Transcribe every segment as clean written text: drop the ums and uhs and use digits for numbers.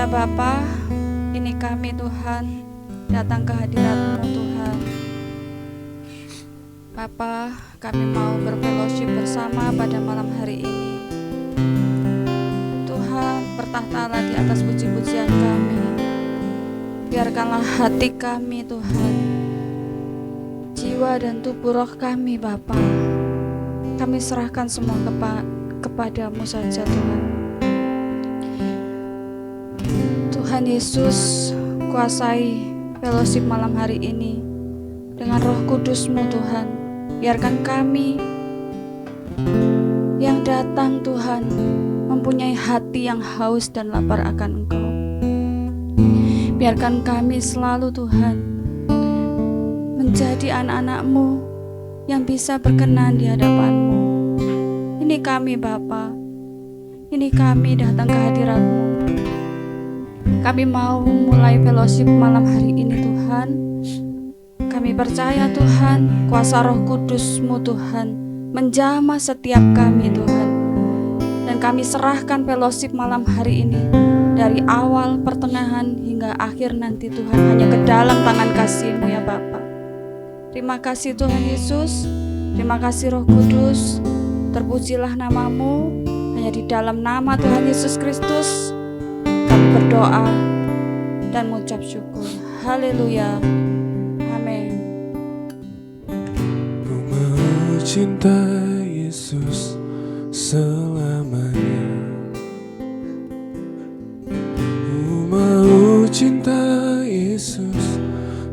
Bapa, ini kami Tuhan datang ke hadirat-Mu Tuhan. Bapa, kami mau berfellowship bersama pada malam hari ini. Tuhan, bertahtalah di atas puji-pujian kami. Biarkanlah hati kami Tuhan, jiwa dan tubuh roh kami Bapa, kami serahkan semua kepadamu saja Tuhan. Tuhan Yesus, kuasai fellowship malam hari ini dengan Roh Kudus-Mu Tuhan. Biarkan kami yang datang Tuhan mempunyai hati yang haus dan lapar akan Engkau. Biarkan kami selalu Tuhan menjadi anak-anak-Mu yang bisa berkenan di hadapan-Mu. Ini kami Bapa, ini kami datang ke hadirat-Mu. Kami mau mulai fellowship malam hari ini Tuhan. Kami percaya Tuhan, kuasa Roh Kudus-Mu Tuhan menjamah setiap kami Tuhan. Dan kami serahkan fellowship malam hari ini dari awal, pertengahan hingga akhir nanti Tuhan hanya ke dalam tangan kasih-Mu ya Bapa. Terima kasih Tuhan Yesus, terima kasih Roh Kudus. Terpujilah nama-Mu, hanya di dalam nama Tuhan Yesus Kristus kami berdoa dan mengucap syukur. Haleluya. Amin. Ku mau cinta Yesus selamanya. Ku mau cinta Yesus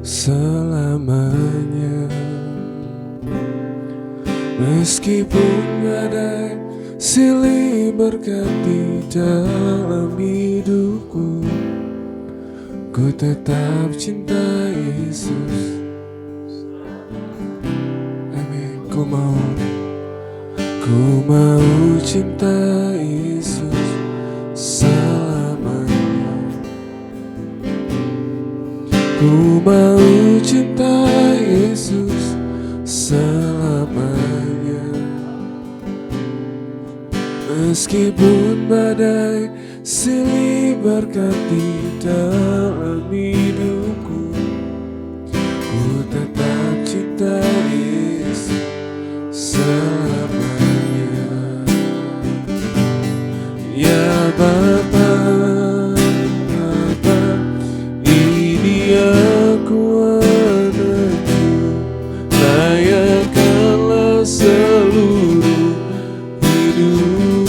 selamanya. Meskipun badai silih berganti dalam hidupku, ku tetap cinta Yesus. Amin. Ku mau cinta Yesus selamanya. Ku mau cinta Yesus selamanya. Meskipun badai silih berganti dalam hidupku, ku tetap cinta Yesus selamanya. Ya Bapa, Bapa, ini aku anakmu, layakkanlah seluruh hidupku.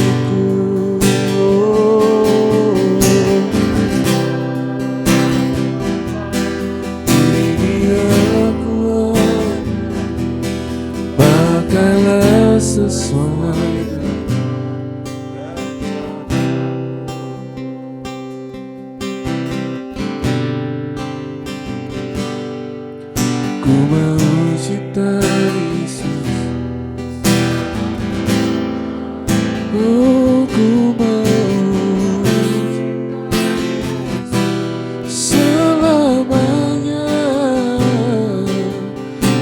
Ini aku pakailah sesuai. Ku mau cinta Yesus. Oh, ku mau selamanya.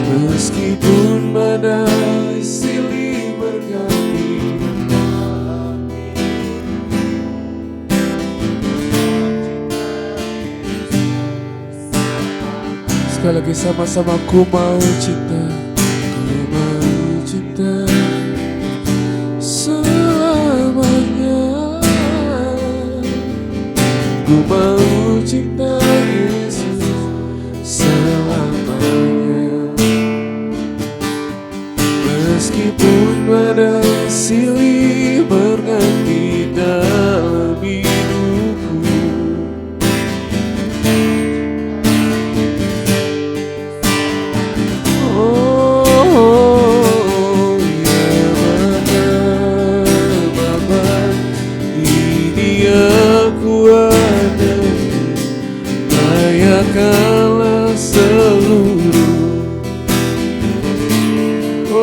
Meskipun badai silih berganti dalam hidup. Sekali lagi sama-sama, ku mau cinta, ku mau cinta selamanya. Ku mau cinta Yesus selamanya. Meskipun badai silih berganti dalam hidupku, oh ya Bapa, ini aku anakmu, layakkanlah seluruh. Oh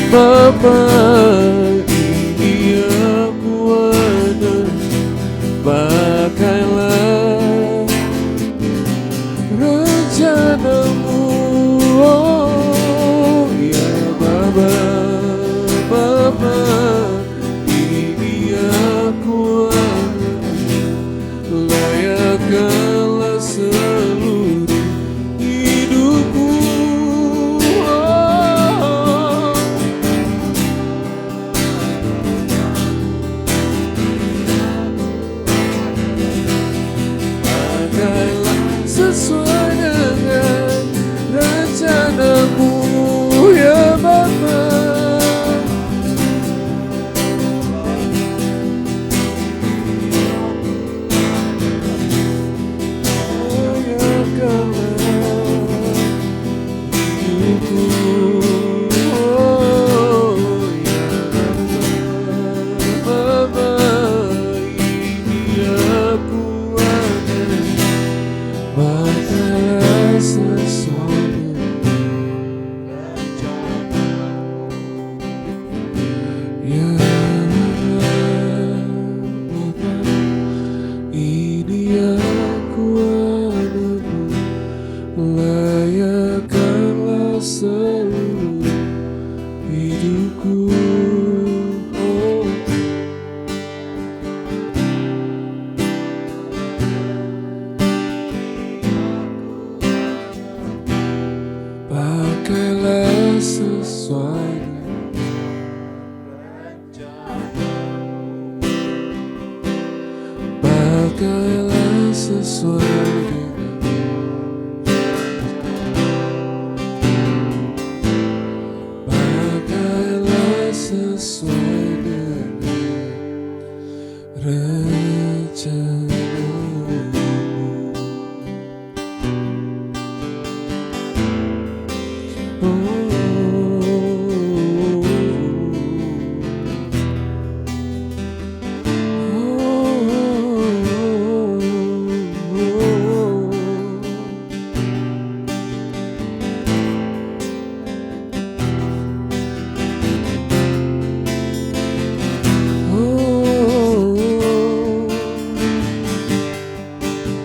Bapa, ini aku anakmu, pakailah rencanamu. Oh ya Bapa, Bapa, ini hidupku. Oh. Pakailah sesuai pakailah sesuai pakailah sesuai dengan rencanamu.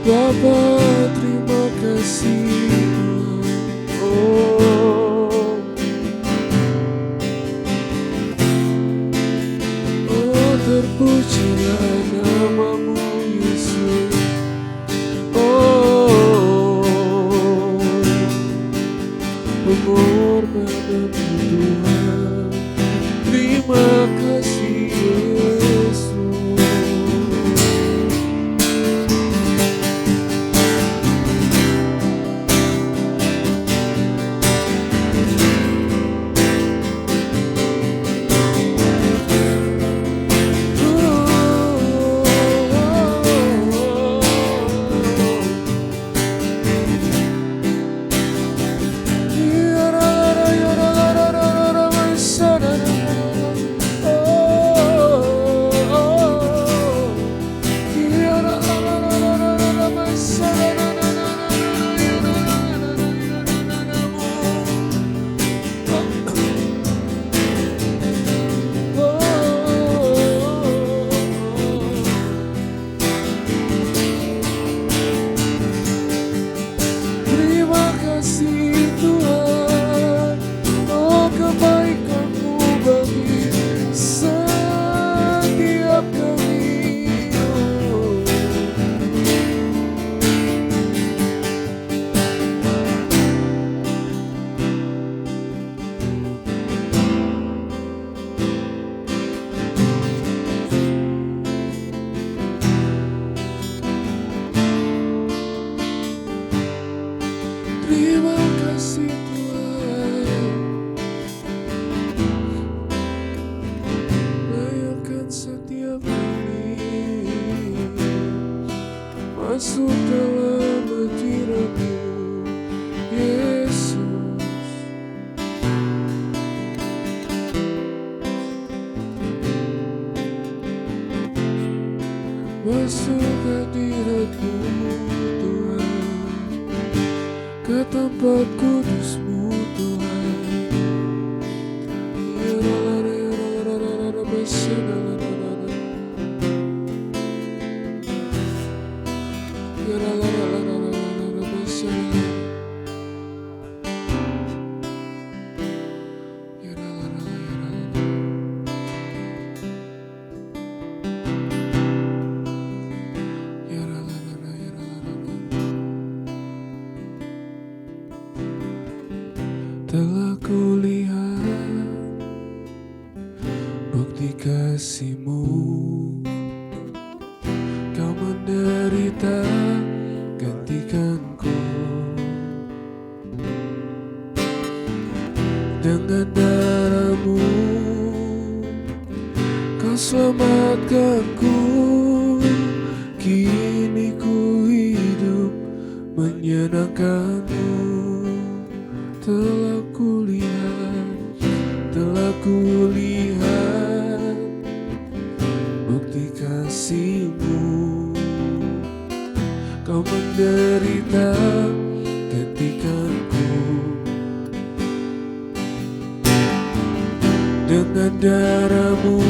Bapa, terima kasih. Oh, oh, terpujilah namamu Yesus. Oh, pengorbanan Tuhan, terima kasih Yesus. Terima kasih Tuhan, layakkan setiap kami masuk dalam hadirat-Mu, Yesus. Masuk hadirat-Mu Tuhan, ke tempat kudus-Mu Tuhan. Telah kulihat bukti kasih-Mu, Kau menderita gantikanku. Dengan darah-Mu Kau selamatkanku. Kini ku hidup menyenangkan-Mu. Telah kulihat bukti kasih-Mu, Kau menderita gantikanku. Dengan darah-Mu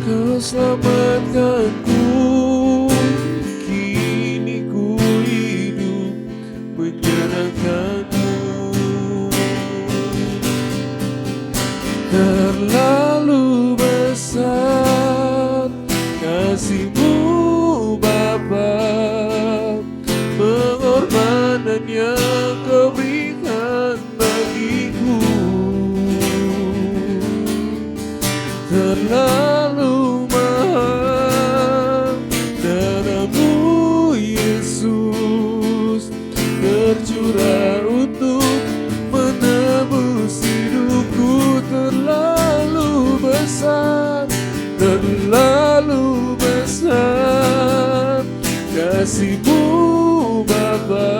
Kau selamatkanku. Kini ku hidup menyenangkan-Mu. Terlalu besar kasih-Mu Bapa, pengorbanan yang Kau berikan bagiku. Terlalu mahal darah-Mu Yesus, tercurah untuk menebus hidupku. Terlalu besar, terlalu besar kasih-Mu Bapa,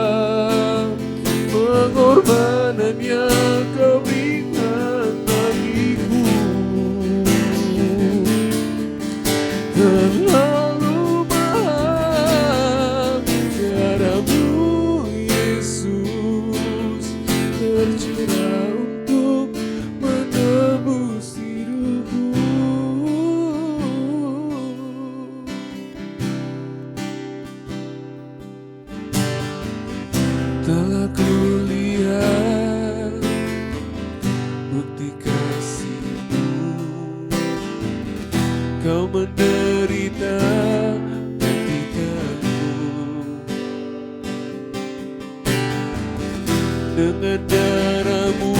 pengorbanan yang Kau berikan bagiku. Terlalu mahal darah-Mu Yesus, tercurah untuk menebus hidupku. Telah kulihat bukti kasih-Mu, Kau menderita gantikanku. Dengan darah-Mu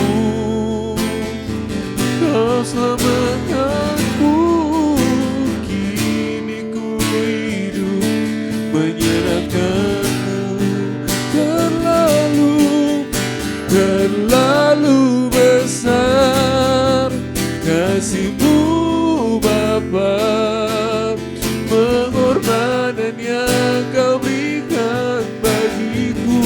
Kau selamatkanku. Kini ku hidup menyerahkan-Mu. Terlalu besar kasih-Mu Bapa, pengorbanan yang Kau berikan bagiku.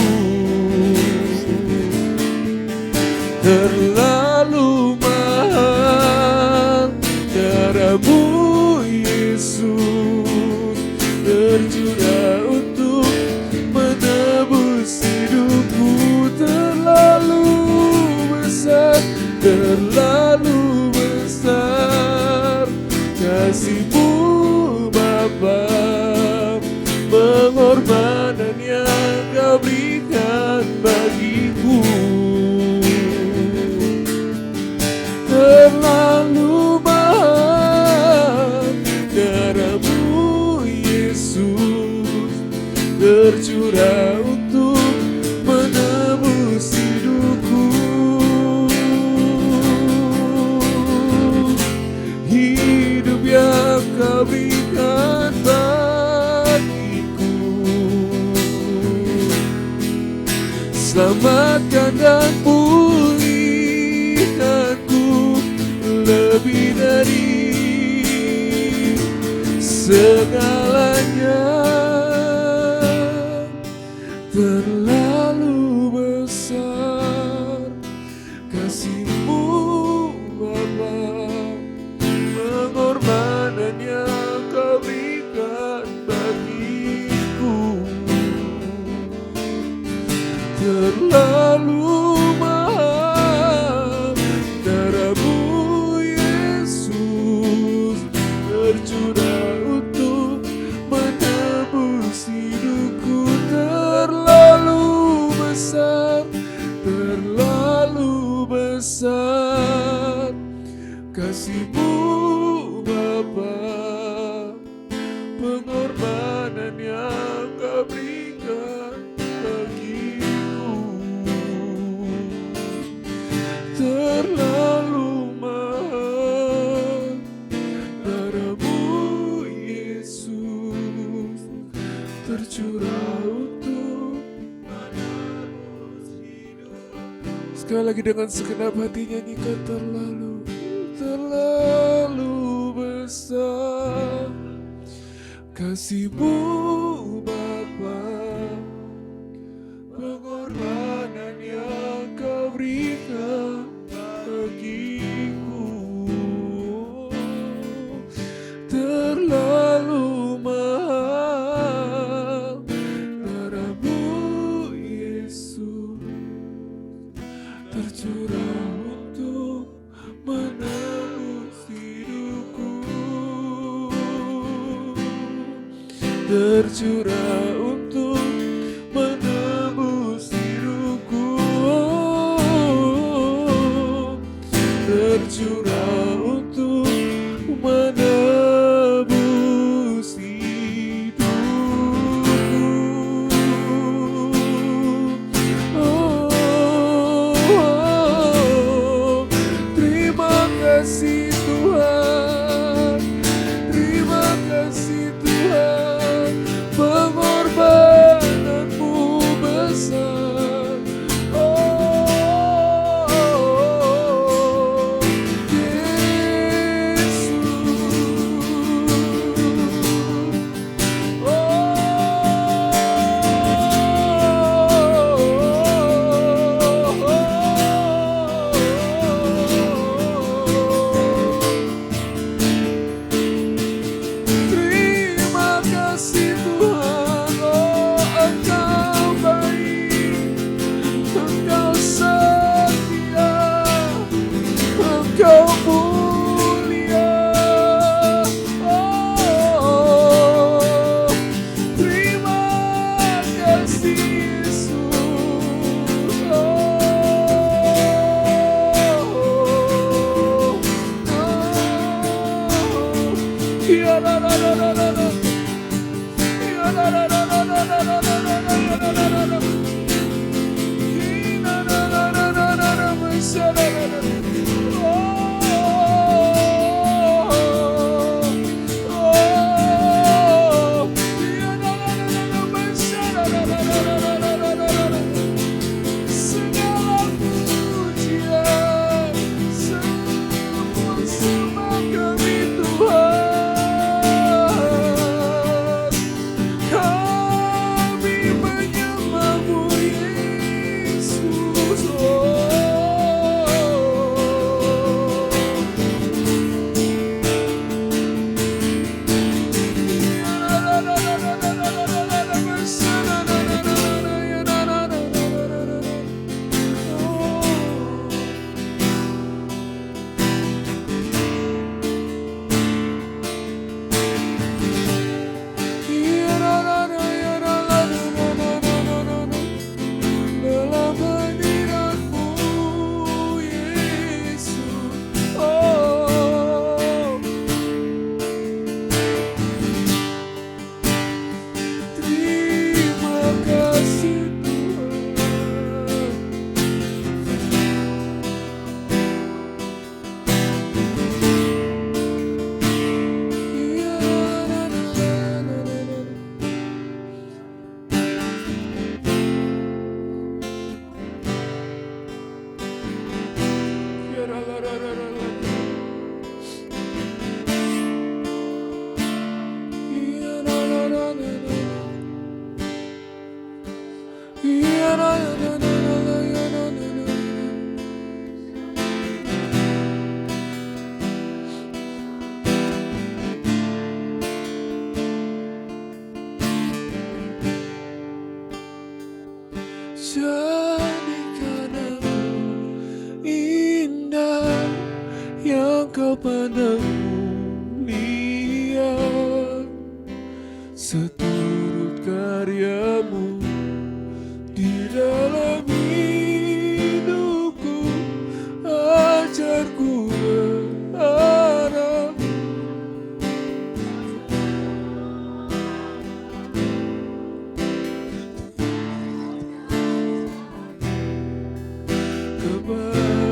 Terlalu mahal darah-Mu Yesus, tercurah untuk menebus hidupku. Terlalu besar kasih-Mu Bapa, pengorbanan yang Kau berikan bagiku. Terlalu mahal darah-Mu Yesus, tercurah untuk menebus hidupku. Hidup yang Kau berikan bagiku, selamatkan dan pulihkanku lebih dari segalanya. Terlalu besar kasih-Mu Bapa, pengorbanan yang Kau berikan bagiku. Terlalu mahal darah-Mu Yesus, tercurah untuk menebus hidupku. Terlalu besar kasih-Mu Bapa, pengorbanan yang Kau berikan bagiku. Terlalu mahal darah-Mu Yesus, tercurah untuk menebus hidup. Sekali lagi dengan segenap hati nyanyikan. Terlalu besar kasih-Mu Bapa, pengorbanan yang Kau berikan bagiku. Terlalu mahal darah-Mu Yesus, tercurah untuk menebus hidupku. Tercurah untuk menebus hidupku. tercurah untuk menebus hidupku. Oh, terima kasih Tuhan, terima kasih Tuhan, pengorbananmu besar. Oh, Yesus. Terima kasih Tuhan, oh Engkau baik, Engkau setia, Engkau mulia. Oh, terima kasih Yesus. Ya la la la la la la. Ya la la la la la la la la la la la la la. Ya la la la la la la la. Masya la la la. Ya la la la la la. Masya la la la la la la la la la. Segala pujian, semua sembah kami Tuhan. Kami menyembah-Mu Yesus. Dalam hadirat-Mu Yesus. Oh, terima kasih Tuhan. Ya la la la la la la. Ya la la la la la la. Ya la la la la la. Ya la la la la la. Ya la la la la. Jadikan aku indah yang Kau pandang mulia, seturut karya-Mu di dalam hidupku. Ajarku berharap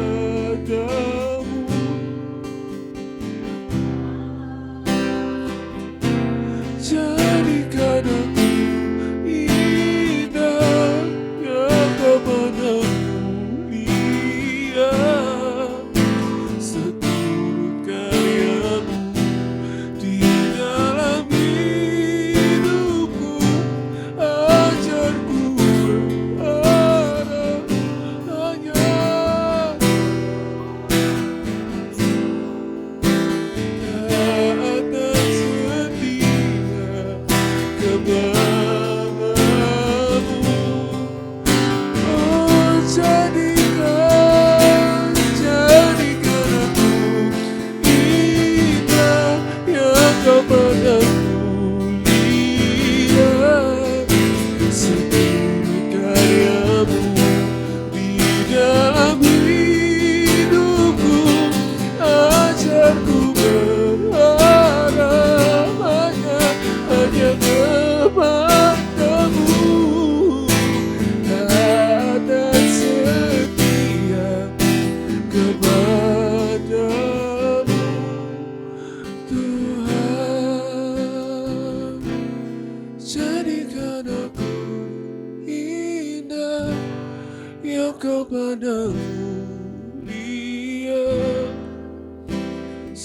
kepadamu. Jadikan aku indah yang Kau pandang mulia,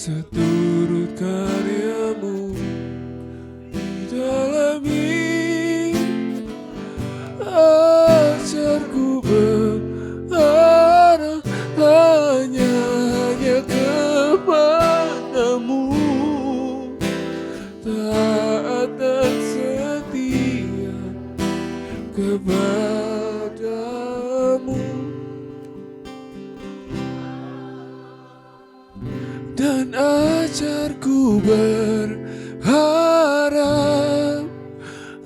seturut karyamu di dalam hidup. Ajarku berharap hanya kepadamu, taat dan setia kepadamu. Dan ajarku berharap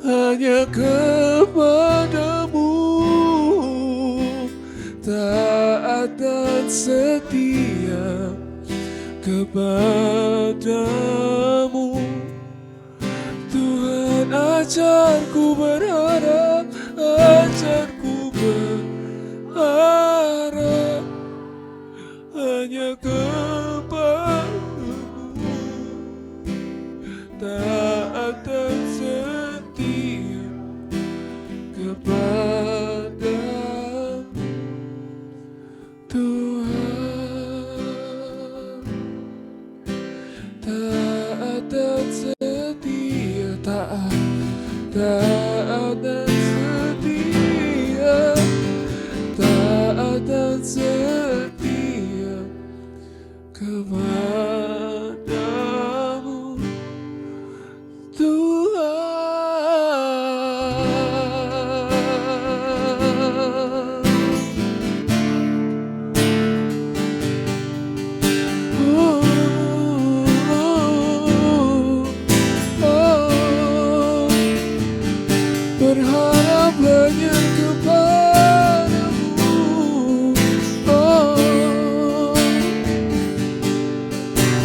hanya kepadamu, taat dan setia kepadamu. Tuhan, ajarku berharap, ajarku berharap hanya kepadamu, taat dan setia kepadamu. Tuhan, taat dan setia, taat dan setia, taat dan setia kepadamu, Tuhan. Berharap hanya kepadamu,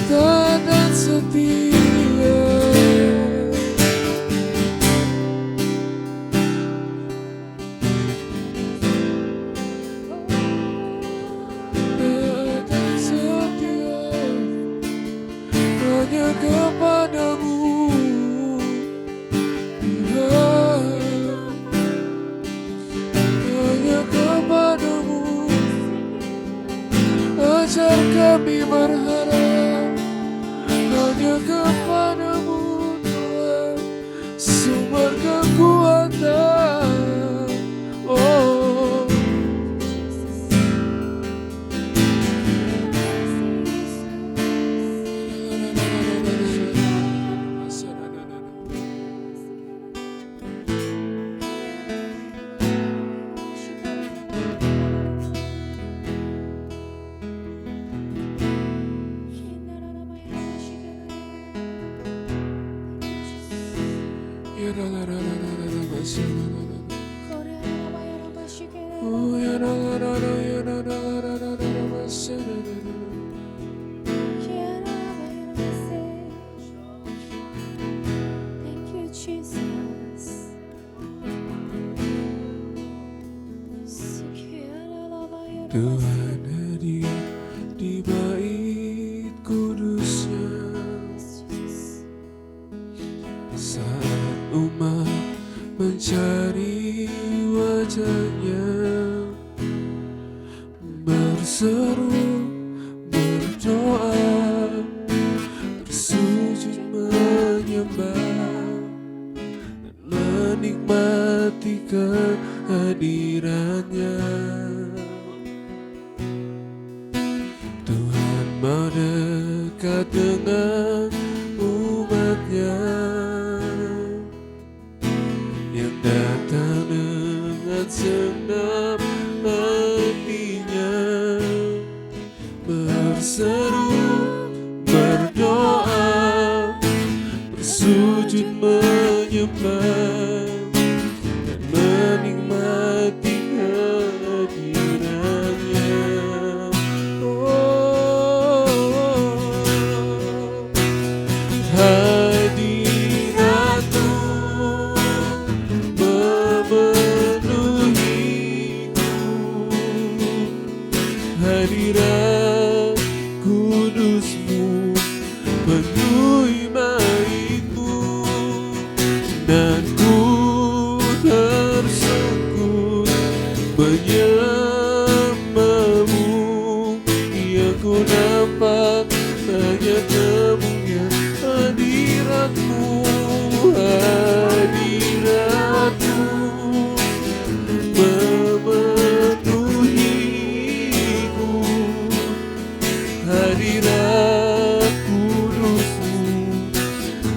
taat dan setia. Taat dan setia hanya kepadamu, hanya kepadamu. Ajar kami berharap hanya kepadamu, Tuhan, sumber kekuatan. Oh, Thank you, Jesus. Tuhan hadir di bait kudusnya saat umat mencari wajahnya, berseru, berdoa, bersujud menyembah dan menikmati kehadirannya. Tuhan mau dekat dengan umatnya yang datang dengan senang hatinya, berseru, berdoa, bersujud menyembah dan menikmati kehadirannya. Hadiratmu memenuhiku, hadirat kudusmu penuhi baitmu, dan ku tersungkur menyembahmu yang ku dapat hanya kemuliaan hadirat-Mu, hadirat-Mu memenuhiku, hadirat kudus-Mu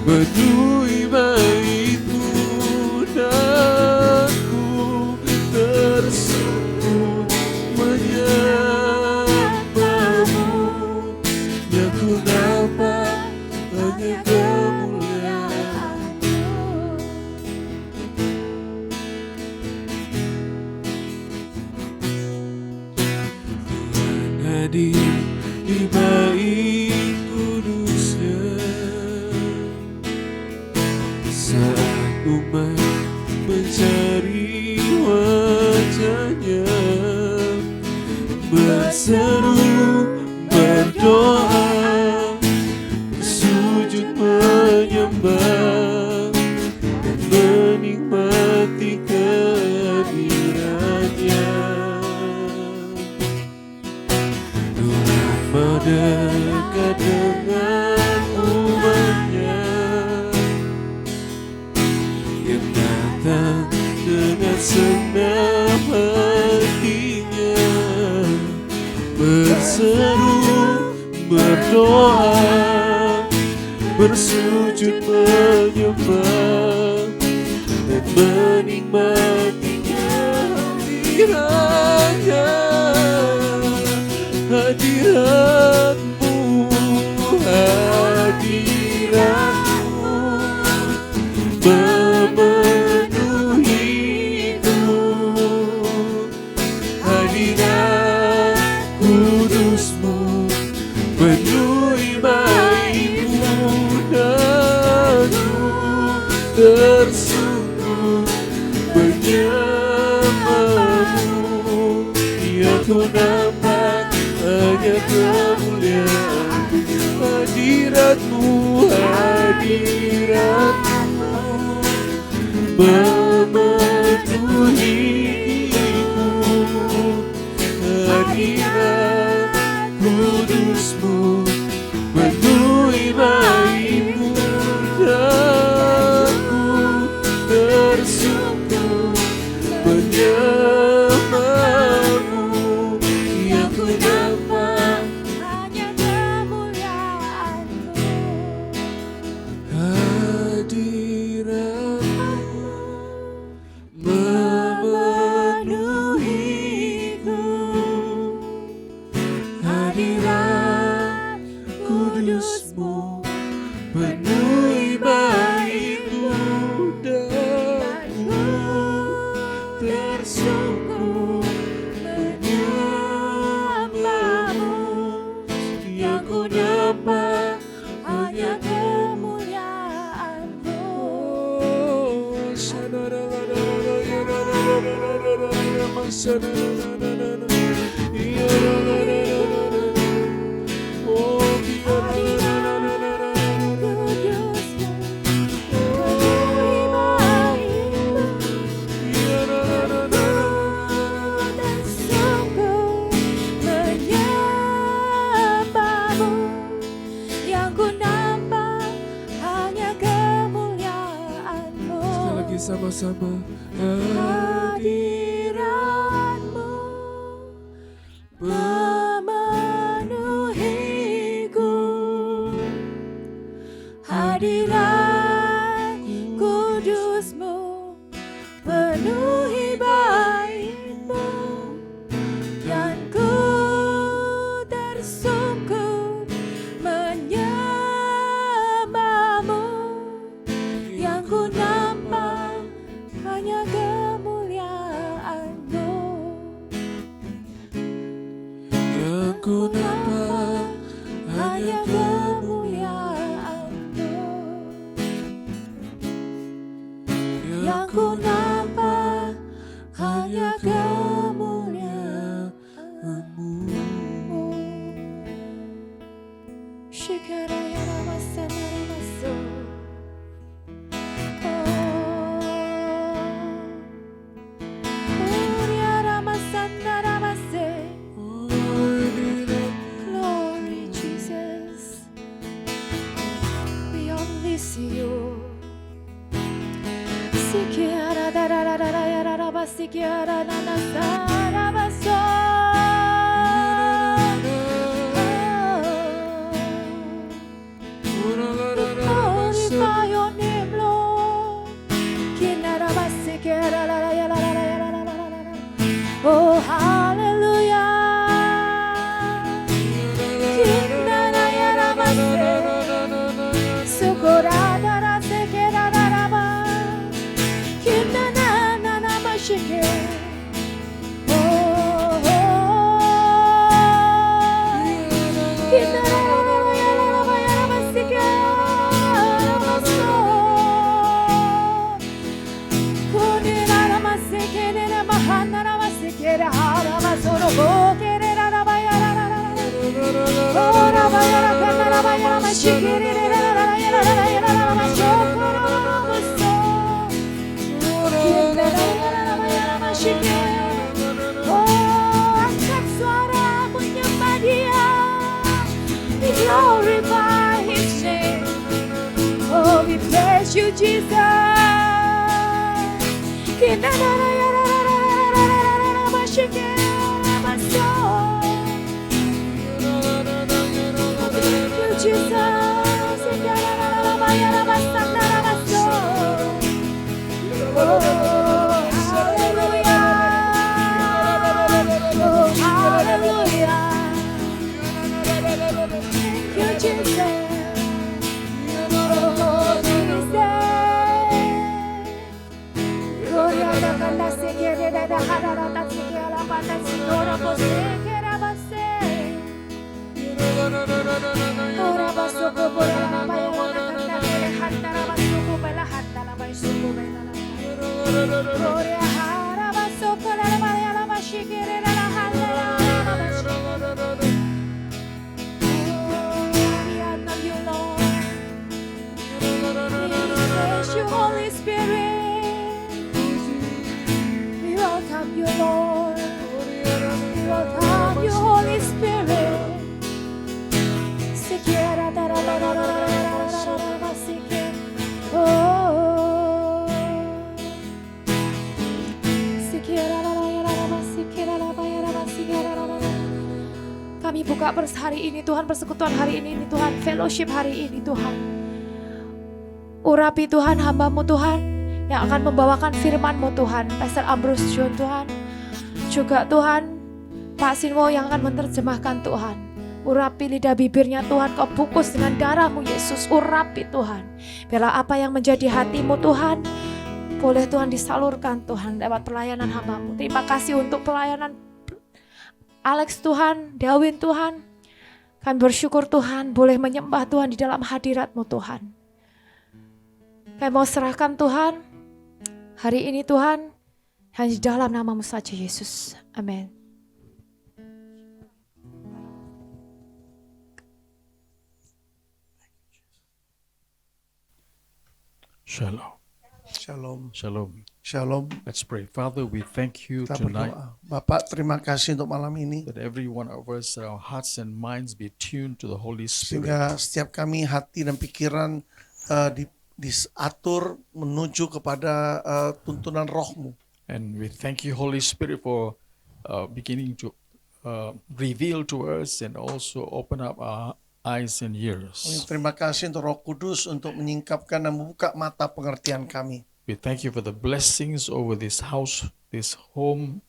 penuhi bait-Mu, dan ku tersungkur menyembah-Mu, yang ku nampak hanya kemuliaan-Mu. Tuhan hadir di bait kudus-Nya saat umat mencari wajah-Nya, berseru, berdoa, bersujud menyembah, dan menikmati kehadiran-Nya. Tuhan mau dekat dengan umat-Nya yang datang dengan senang hatinya, berseru, berdoa, bersujud menyembah, dan menikmati kehadiran-Nya. Hadirat-Mu, hadirat-Mu memenuhiku, hadirat kudus-Mu penuhi bait-Mu, dan ku tersungkur menyembah-Mu, yang ku nampak hanya kemuliaan hadirat-Mu, hadirat-Mu memenuhiku, hadirat kudus-Mu penuhi bait-Mu, dan ku tersungkur menyembah-Mu, yang ku nampak hanya kemuliaan-Mu. hadirat-Mu memenuhiku, hadirat kudus-Mu penuhi bait-Mu, dan ku tersungkur menyembah-Mu, yang ku nampak hanya kemuliaan-Mu. Sama-sama Hadirat-Mu memenuhiku, hadirat kudus-Mu penuhi bait-Mu, dan ku tersungkur menyembah-Mu, yang ku nampak hanya kemuliaan-Mu, yang ku nampak hanya kemuliaan-Mu, yang ku nampak hanya kemuliaan-Mu. Shikaraya Ramasana Ramaso. Surya Ramasana Ramase. Glory Jesus. Glorify your name, Lord. Oh, hallelujah. Angkat suara menyembah Dia. We glorify His name. Oh, we praise You, Jesus. Holy Spirit, we welcome You, Lord. We welcome You, Holy Spirit. Kami buka hari ini Tuhan, persekutuan hari ini Tuhan, fellowship hari ini Tuhan. Urapi Tuhan hamba-Mu Tuhan, yang akan membawakan firman-Mu Tuhan, Pastor Ambrose John Tuhan. Juga Tuhan, Pak Sinwo yang akan menerjemahkan Tuhan. Urapi lidah bibirnya Tuhan, Kau bungkus dengan darah-Mu Yesus, urapi Tuhan. Biarlah apa yang menjadi hati-Mu Tuhan, boleh Tuhan disalurkan Tuhan lewat pelayanan hamba-Mu. Terima kasih untuk pelayanan Alex Tuhan, Dawin Tuhan. Kami bersyukur Tuhan boleh menyembah Tuhan di dalam hadirat-Mu Tuhan. Kami mau serahkan Tuhan hari ini Tuhan, hanya di dalam nama-Mu saja Yesus. Amin. Shalom. Shalom. Shalom. Shalom. Let's pray. Father, we thank You Kita tonight berdoa. Bapak, terima kasih untuk malam ini. that every one of us, our hearts and minds be tuned to the Holy Spirit. Sehingga setiap kami hati dan pikiran diatur menuju kepada tuntunan Roh-Mu. And we thank You, Holy Spirit, for beginning to reveal to us and also open up our eyes and ears. Terima kasih untuk Roh Kudus untuk menyingkapkan dan membuka mata pengertian kami. We thank You for the blessings over this house, this home.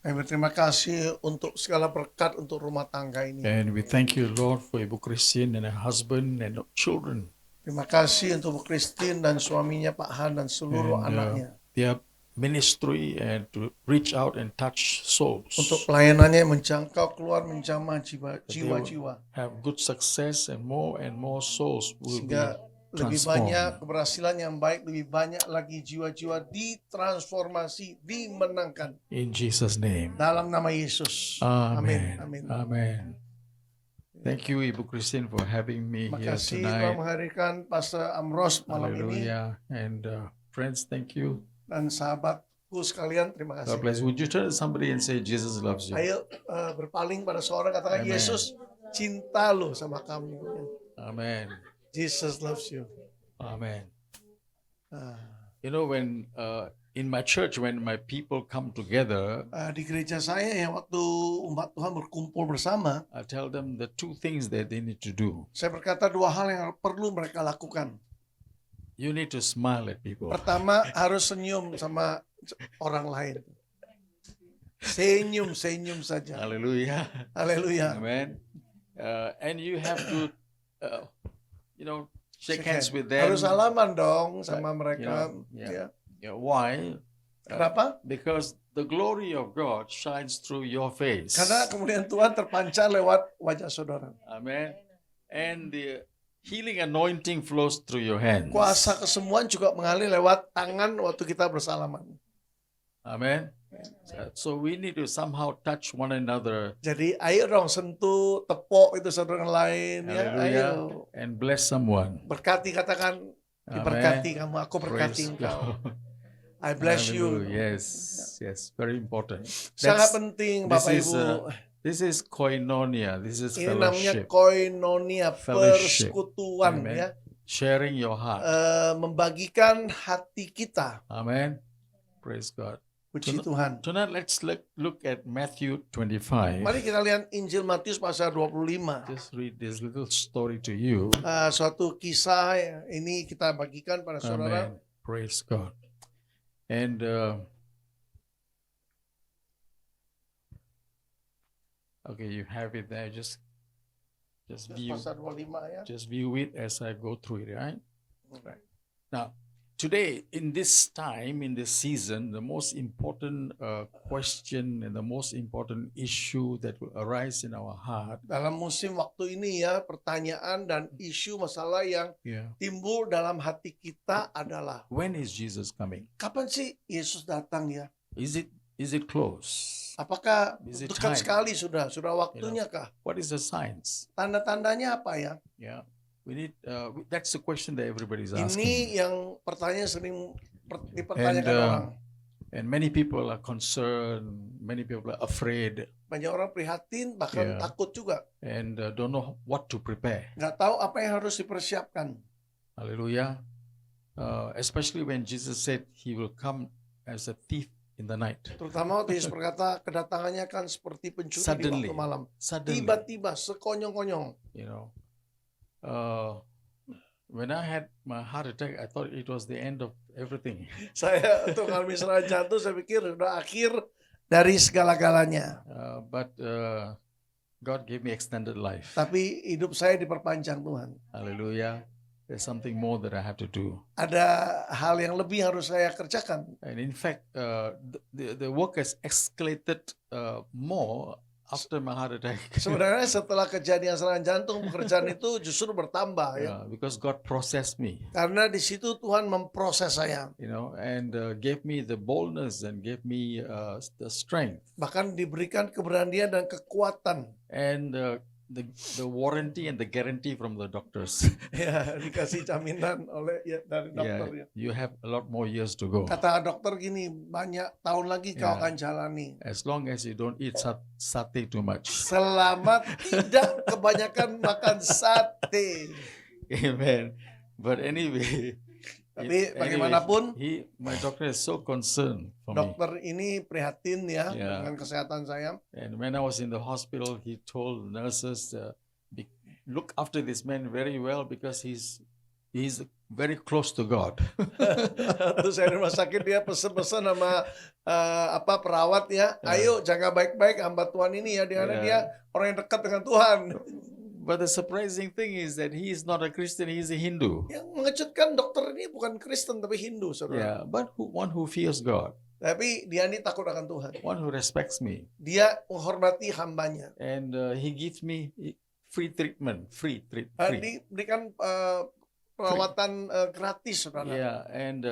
Kami berterima kasih untuk segala berkat untuk rumah tangga ini. And we thank You, Lord, for Ibu Christine and her husband and children. Terima kasih untuk Bu Christine dan suaminya Pak Han dan seluruh anaknya. Their ministry and to reach out and touch souls. Untuk pelayanannya menjangkau keluar menjamah jiwa-jiwa. Have good success and more souls will be Sehingga lebih banyak transformed. keberhasilan yang baik, lebih banyak lagi jiwa-jiwa ditransformasi, dimenangkan. In Jesus' name. Dalam nama Yesus. Amen. Amin. Amen. Thank you, Ibu Christine, for having me Terima here kasih telah tonight. menghadirkan Pastor Ambrose malam ini. Hallelujah. And friends, thank you. Dan sahabatku sekalian, terima God kasih. bless. Would you turn to somebody and say, Jesus loves you? Ayo berpaling pada seorang, katakan, Amen. Yesus cinta lo sama kami. Amen. Jesus loves you. Amen. Ah, You know, when in my church, when my people come together, Di gereja saya ya, waktu umat Tuhan berkumpul bersama, I tell them the two things that they need to do. saya berkata dua hal yang perlu mereka lakukan. You need to smile at people. Pertama, harus senyum sama orang lain. Senyum saja. Hallelujah. Haleluya. Amen. And you have to, you know, shake hands with them. Harus salaman dong sama mereka. Yeah. Ya. Yeah, why? Kenapa? Because the glory of God shines through your face. Karena kemuliaan Tuhan terpancar lewat wajah saudara. Amen. And the healing anointing flows through your hands. Kuasa kesembuhan juga mengalir lewat tangan waktu kita bersalaman. Amen. So we need to somehow touch one another. Jadi ayo dong sentuh, tepuk itu saudara yang lain ya. Hallelujah. Ayo. And bless someone. Berkati, katakan diberkati kamu, aku berkati Praise engkau. God. I bless you. Hallelujah. Yes, very important. Sangat That's- penting this Bapak is, Ibu. This is koinonia. This is Ini namanya fellowship. koinonia, Fellowship. persekutuan Amen. ya. Sharing your heart. Membagikan hati kita. Amen. Praise God. Puji Tuhan. Tonight let's look at Matthew 25. Mari kita lihat Injil Matius pasal 25. Just read this little story to you. Suatu kisah ya, ini kita bagikan pada saudara. Amen. Praise God. And okay, you have it there. Just view, Pasal 25 ya. just view it as I go through it, right? Now, today, in this time, in this season, the most important question and the most important issue that will arise in our heart, Dalam musim waktu ini ya, pertanyaan dan isu masalah yang timbul dalam hati kita adalah, when is Jesus coming? kapan sih Yesus datang ya? Is it close? Apakah Is it dekat time? sekali sudah waktunya kah? What is the signs? Tanda-tandanya apa ya? Yeah, we need. That's the question that everybody is Ini asking, yang pertanyaan sering dipertanyakan And, orang. and many people are concerned. Many people are afraid Banyak orang prihatin, bahkan Yeah. takut juga. and don't know what to prepare. Nggak tahu apa yang harus dipersiapkan. Hallelujah. Especially when Jesus said He will come as a thief in the night. Terutama waktu Yesus berkata, kedatangannya kan seperti pencuri Suddenly. di waktu malam. Suddenly, Tiba-tiba, sekonyong-konyong. you know, when I had my heart attack, I thought it was the end of everything. Saya untuk mengalami serangan jantung, saya pikir udah akhir dari segala-galanya. But God gave me extended life. Tapi hidup saya diperpanjang Tuhan. Hallelujah. There's something more that I have to do. Ada hal yang lebih harus saya kerjakan. And in fact, the work has escalated more after my heart attack. Sebenarnya setelah kejadian serangan jantung, pekerjaan itu justru bertambah ya. Because God processed me, Karena di situ Tuhan memproses saya. you know, and gave me the boldness and gave me the strength Bahkan diberikan keberanian dan kekuatan. and the warranty and the guarantee from the doctors. Ya, dikasih jaminan dari dokter ya. You have a lot more years to go. Kata dokter gini, banyak tahun lagi kau Ya. akan jalani. As long as you don't eat satay too much. Selama tidak kebanyakan makan sate. Amen. But anyway, Tapi bagaimanapun, my doctor is so concerned for me. dokter ini prihatin ya Ya. dengan kesehatan saya. And when I was in the hospital, he told nurses, look after this man very well because he's very close to God. Terus saya di rumah sakit, dia pesen-pesen sama perawat ya, ayo jaga baik-baik hamba Tuhan ini ya, dia orang yang dekat dengan Tuhan. But the surprising thing is that he is not a Christian, he is a Hindu. Yang mengejutkan, dokter ini bukan Kristen tapi Hindu, saudara. Yeah, but one who fears God, Tapi dia ini takut akan Tuhan. one who respects me. Dia menghormati hambanya. And he gives me free treatment, free. Diberikan perawatan gratis, saudara. Yeah, and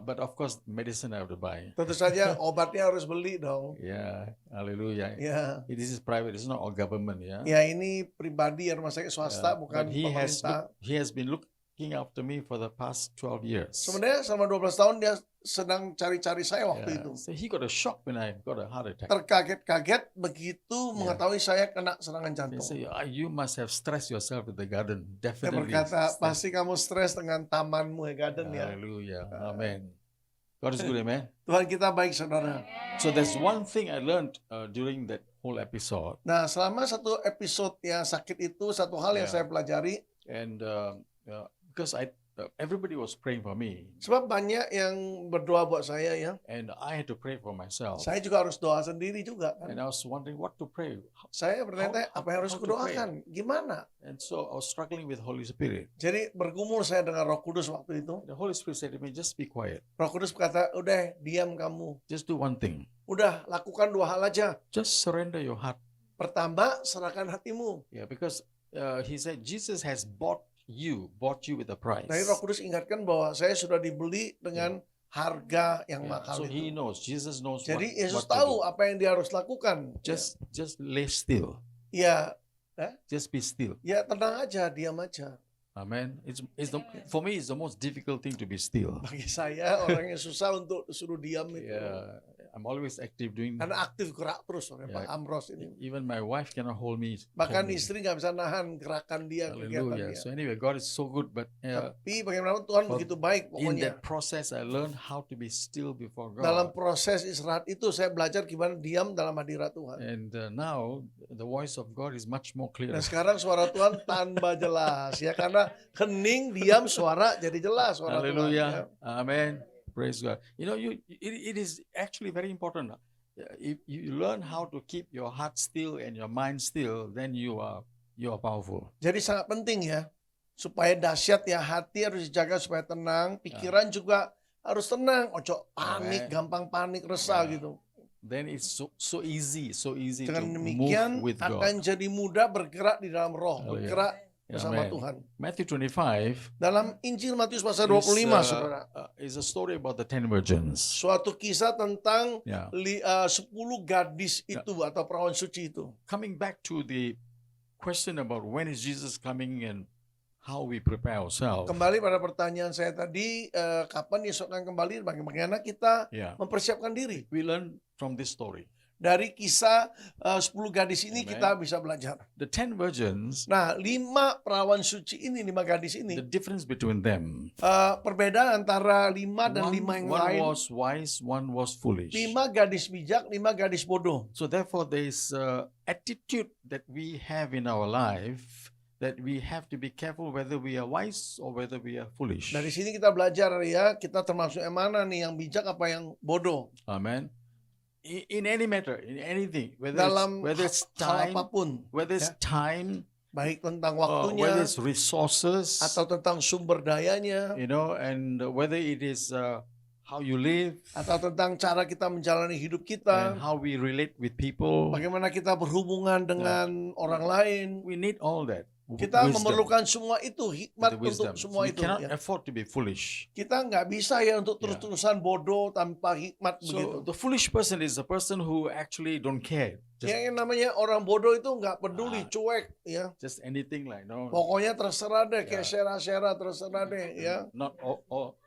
but of course medicine I have to buy. Tentu saja obatnya harus beli dong. Yeah, hallelujah. Ya, This is private, it's not all government, yeah. ya ini pribadi ya, rumah sakit swasta, bukan But he pemerintah. has been looking after me for the past 12 years. Sebenarnya selama 12 tahun dia sedang cari-cari saya waktu Yeah. itu. So he got a shock when I got a heart attack. Terkaget-kaget begitu mengetahui saya kena serangan They jantung. say, you must have stressed yourself with the garden. Dia Definitely. berkata, pasti kamu stres dengan tamanmu ya, garden ya. Hallelujah. Amen. God is good, amen. Tuhan kita baik, saudara. So there's one thing I learned during that whole episode. Nah, selama satu episode yang sakit itu, satu hal yang Yeah. saya pelajari, And because everybody was praying for me, sebab banyak yang berdoa buat saya ya. and I had to pray for myself. Saya juga harus doa sendiri juga kan. And I was wondering what to pray. Saya bertanya, How- apa yang harus how to kudoakan? Gimana? And so I was struggling with Holy Spirit. Jadi bergumul saya dengan Roh Kudus waktu itu. The Holy Spirit said to me, just be quiet. Roh Kudus berkata, udah diam kamu. Just do one thing. Udah lakukan dua hal aja. Just surrender your heart. Pertama, serahkan hatimu. Yeah, because he said Jesus has bought you with a price. Dari Roh Kudus ingatkan bahwa saya sudah dibeli dengan harga yang Yeah, mahal so he itu. knows. Jesus knows Jadi what Yesus to tahu do. apa yang dia harus lakukan. Just lay still. Ya, Just be still. ya tenang aja, diam aja. Amen. For me, it's the most difficult thing to be still. Bagi saya orang yang susah untuk suruh diam itu. Yeah, I'm always active doing. Karena aktif gerak terus oleh Ya. Pak Amros ini. Even my wife cannot hold me. Bahkan hold me. istri nggak bisa nahan gerakan dia, kegiatan Hallelujah. dia. So anyway, God is so good, but Tapi bagaimana Tuhan But begitu baik in pokoknya. that process, I learned how to be still before Dalam God. proses istirahat itu saya belajar gimana diam dalam hadirat Tuhan. And now the voice of God is much more clear. Dan sekarang suara Tuhan tambah jelas ya, karena hening, diam, suara jadi jelas suara Tuhan. Hallelujah. Ya. Amen. Praise God. You know, it is actually very important. If you learn how to keep your heart still and your mind still, then you are powerful. Jadi sangat penting ya, supaya dahsyat ya, hati harus dijaga supaya tenang, pikiran juga harus tenang, ojo panik, Amen. gampang panik, resah Ya. gitu. Then it's so easy to Dengan move demikian with akan God. jadi mudah bergerak di dalam roh, Hallelujah. bergerak bersama Amen. Tuhan. Matthew 25 Dalam Injil Matius pasal 25, saudara, is a story about the 10 virgins. suatu kisah tentang Yeah. 10 gadis itu atau perawan suci itu. Coming back to the question about when is Jesus coming and how we prepare ourselves. Kembali pada pertanyaan saya tadi, kapan Yesus akan kembali, bagaimana kita Yeah. mempersiapkan diri. We learn from this story. Dari kisah 10 gadis ini Amen. kita bisa belajar. The 10 virgins, Nah, 5 perawan suci ini, 5 gadis ini, the difference between them. perbedaan antara 5 dan 5 yang One lain. was wise, one was foolish. 5 gadis bijak, 5 gadis bodoh. So therefore there is attitude that we have in our life that we have to be careful whether we are wise or whether we are foolish. Dari sini kita belajar ya, kita termasuk yang mana nih, yang bijak apa yang bodoh. Amen. In any matter, in anything, Dalam whether it's hal time, apapun, whether it's ya. time, baik tentang whether waktunya it's resources, atau tentang sumber dayanya, and whether it is how you live atau tentang cara kita menjalani hidup and kita, how we relate with people. bagaimana kita berhubungan dengan orang lain. We need all that. Kita Wisdom. memerlukan semua itu, hikmat The wisdom. untuk semua We itu. cannot Ya. afford to be foolish. Kita nggak bisa ya untuk terus-terusan bodoh tanpa hikmat begitu. So the foolish person is a person who actually don't care. Yang namanya orang bodoh itu nggak peduli, Ah. cuek ya. Just anything like Pokoknya terserah deh, kayak Ya. sera-sera terserah deh ya.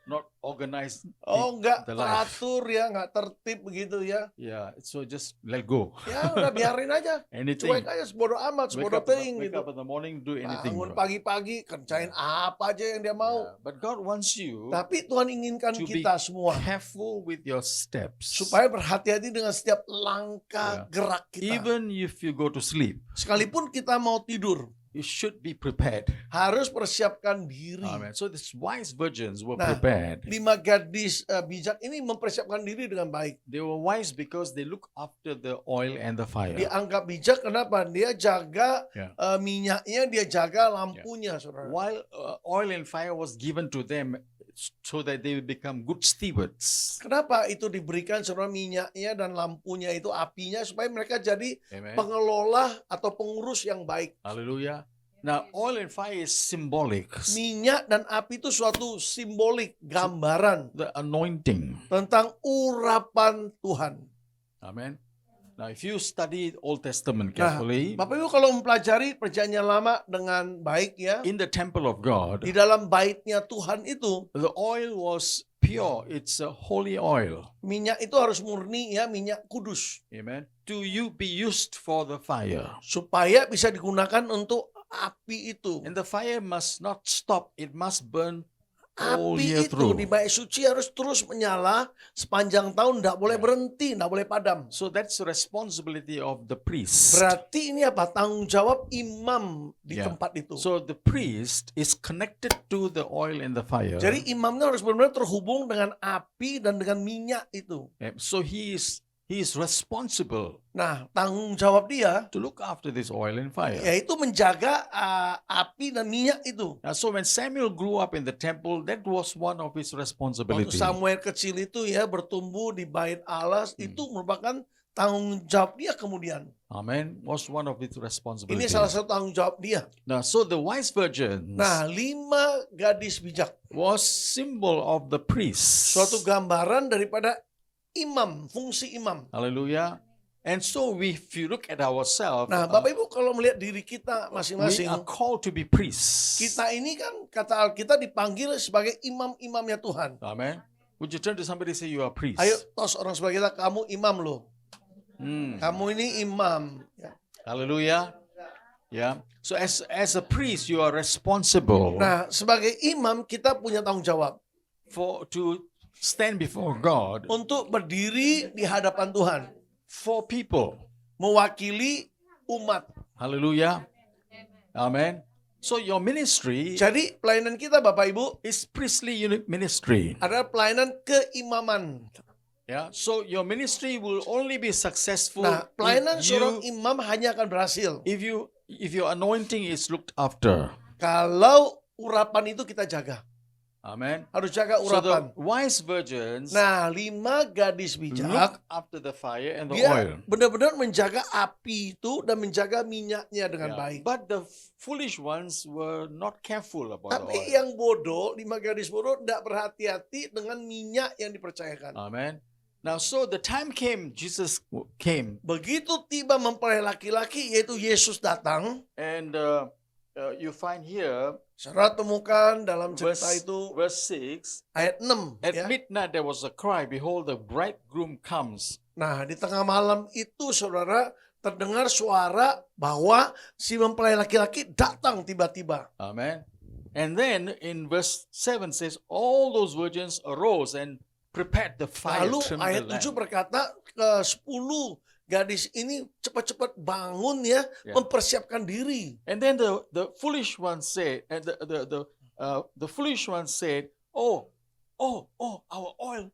not organized. Oh nggak the life. teratur ya, nggak tertib begitu ya. Yeah, so just let go. Ya udah biarin aja, Anything. cuek aja, sebodoh amat, sebodoh teing wake gitu. up in the morning, do anything. Bangun bro. pagi-pagi, kerjain apa aja yang dia mau. Yeah, but God wants you Tapi Tuhan inginkan to be kita semua careful with your steps. supaya berhati-hati dengan setiap langkah Ya. gerak kita. Even if you go to sleep, Sekalipun kita mau tidur, you should be prepared. harus persiapkan diri. Amen. So these wise virgins were Nah, prepared. 5 gadis bijak ini mempersiapkan diri dengan baik. They were wise because they look after the oil and the fire. Dianggap bijak kenapa? Dia jaga Ya. minyaknya, dia jaga lampunya, saudara. While oil and fire was given to them so that they will become good stewards. Kenapa itu diberikan, saudara, minyaknya dan lampunya itu, apinya, supaya mereka jadi Amen. pengelola atau pengurus yang baik. Hallelujah. Now, oil and fire is symbolic. Minyak dan api itu suatu simbolik, gambaran The anointing. tentang urapan Tuhan. Amen. Now, if you study Old Testament Nah, carefully, Bapak Ibu kalau mempelajari perjanjian lama dengan baik ya, in the temple of God, di dalam baitnya Tuhan itu, the oil was pure. It's a holy oil. minyak itu harus murni ya, minyak kudus. Amen. To you be used for the fire. Supaya bisa digunakan untuk api itu. And the fire must not stop. It must burn all year Api itu through. di bait suci harus terus menyala sepanjang tahun, tidak boleh Ya. berhenti, tidak boleh padam. So that's the responsibility of the priest. Berarti ini apa? Tanggung jawab imam di Ya. tempat itu. So the priest is connected to the oil and the fire. Jadi imamnya harus benar-benar terhubung dengan api dan dengan minyak itu. So he is responsible Nah, tanggung jawab dia to look after this oil and fire. yaitu menjaga api dan minyak itu. Now, so when Samuel grew up in the temple, that was one of his Waktu responsibilities. Samuel kecil itu ya bertumbuh di bait Allah, itu merupakan tanggung jawab dia kemudian. Amen. Was one of his Ini responsibilities. salah satu tanggung jawab dia. Now, so the wise virgins Nah, 5 gadis bijak. was symbol of the priest. Suatu gambaran daripada imam, fungsi imam. Hallelujah. And so if you look at ourselves, Nah, Bapak Ibu kalau melihat diri kita we masing-masing, are called to be priests. kita ini kan kata Alkitab dipanggil sebagai imam-imamnya Tuhan. Amen. Would you turn to somebody and say you are a priest? Ayo, tos orang sebelah kita, kamu imam loh. Hmm. Kamu ini imam. Ya. Hallelujah. Yeah. So as a priest, you are responsible Nah, sebagai imam kita punya tanggung jawab to stand before God untuk berdiri di hadapan Tuhan, for people. mewakili umat. Hallelujah. Amen. So your ministry Jadi pelayanan kita Bapak Ibu is priestly ministry. adalah pelayanan keimaman. Yeah. So your ministry will only be successful Nah, pelayanan if seorang you, imam hanya akan berhasil if your anointing is looked after. kalau urapan itu kita jaga. Amen. Harus jaga So urapan. the wise virgins Nah, 5 gadis bijak, look after the fire and the dia oil. benar-benar menjaga api itu dan menjaga minyaknya dengan Yeah. baik. But the foolish ones were not careful about the Tapi oil. yang bodoh, 5 gadis bodoh tidak berhati-hati dengan minyak yang dipercayakan. Amen. Now, so the time came, Jesus came, Begitu tiba mempelai laki-laki, yaitu Yesus datang, and you find here, saudara temukan dalam cerita verse, itu verse 6, ayat 6. at Ya. midnight there was a cry, behold, the bridegroom comes. Nah, di tengah malam itu saudara terdengar suara bahwa si mempelai laki-laki datang tiba-tiba. Amen. And then in verse 7 says, all those virgins arose and prepared the fire. Lalu trimmed the ayat lamp. 7 berkata ke 10 gadis ini cepat-cepat bangun ya, Ya. mempersiapkan diri. And then the foolish one said, and the foolish one said, oh, our oil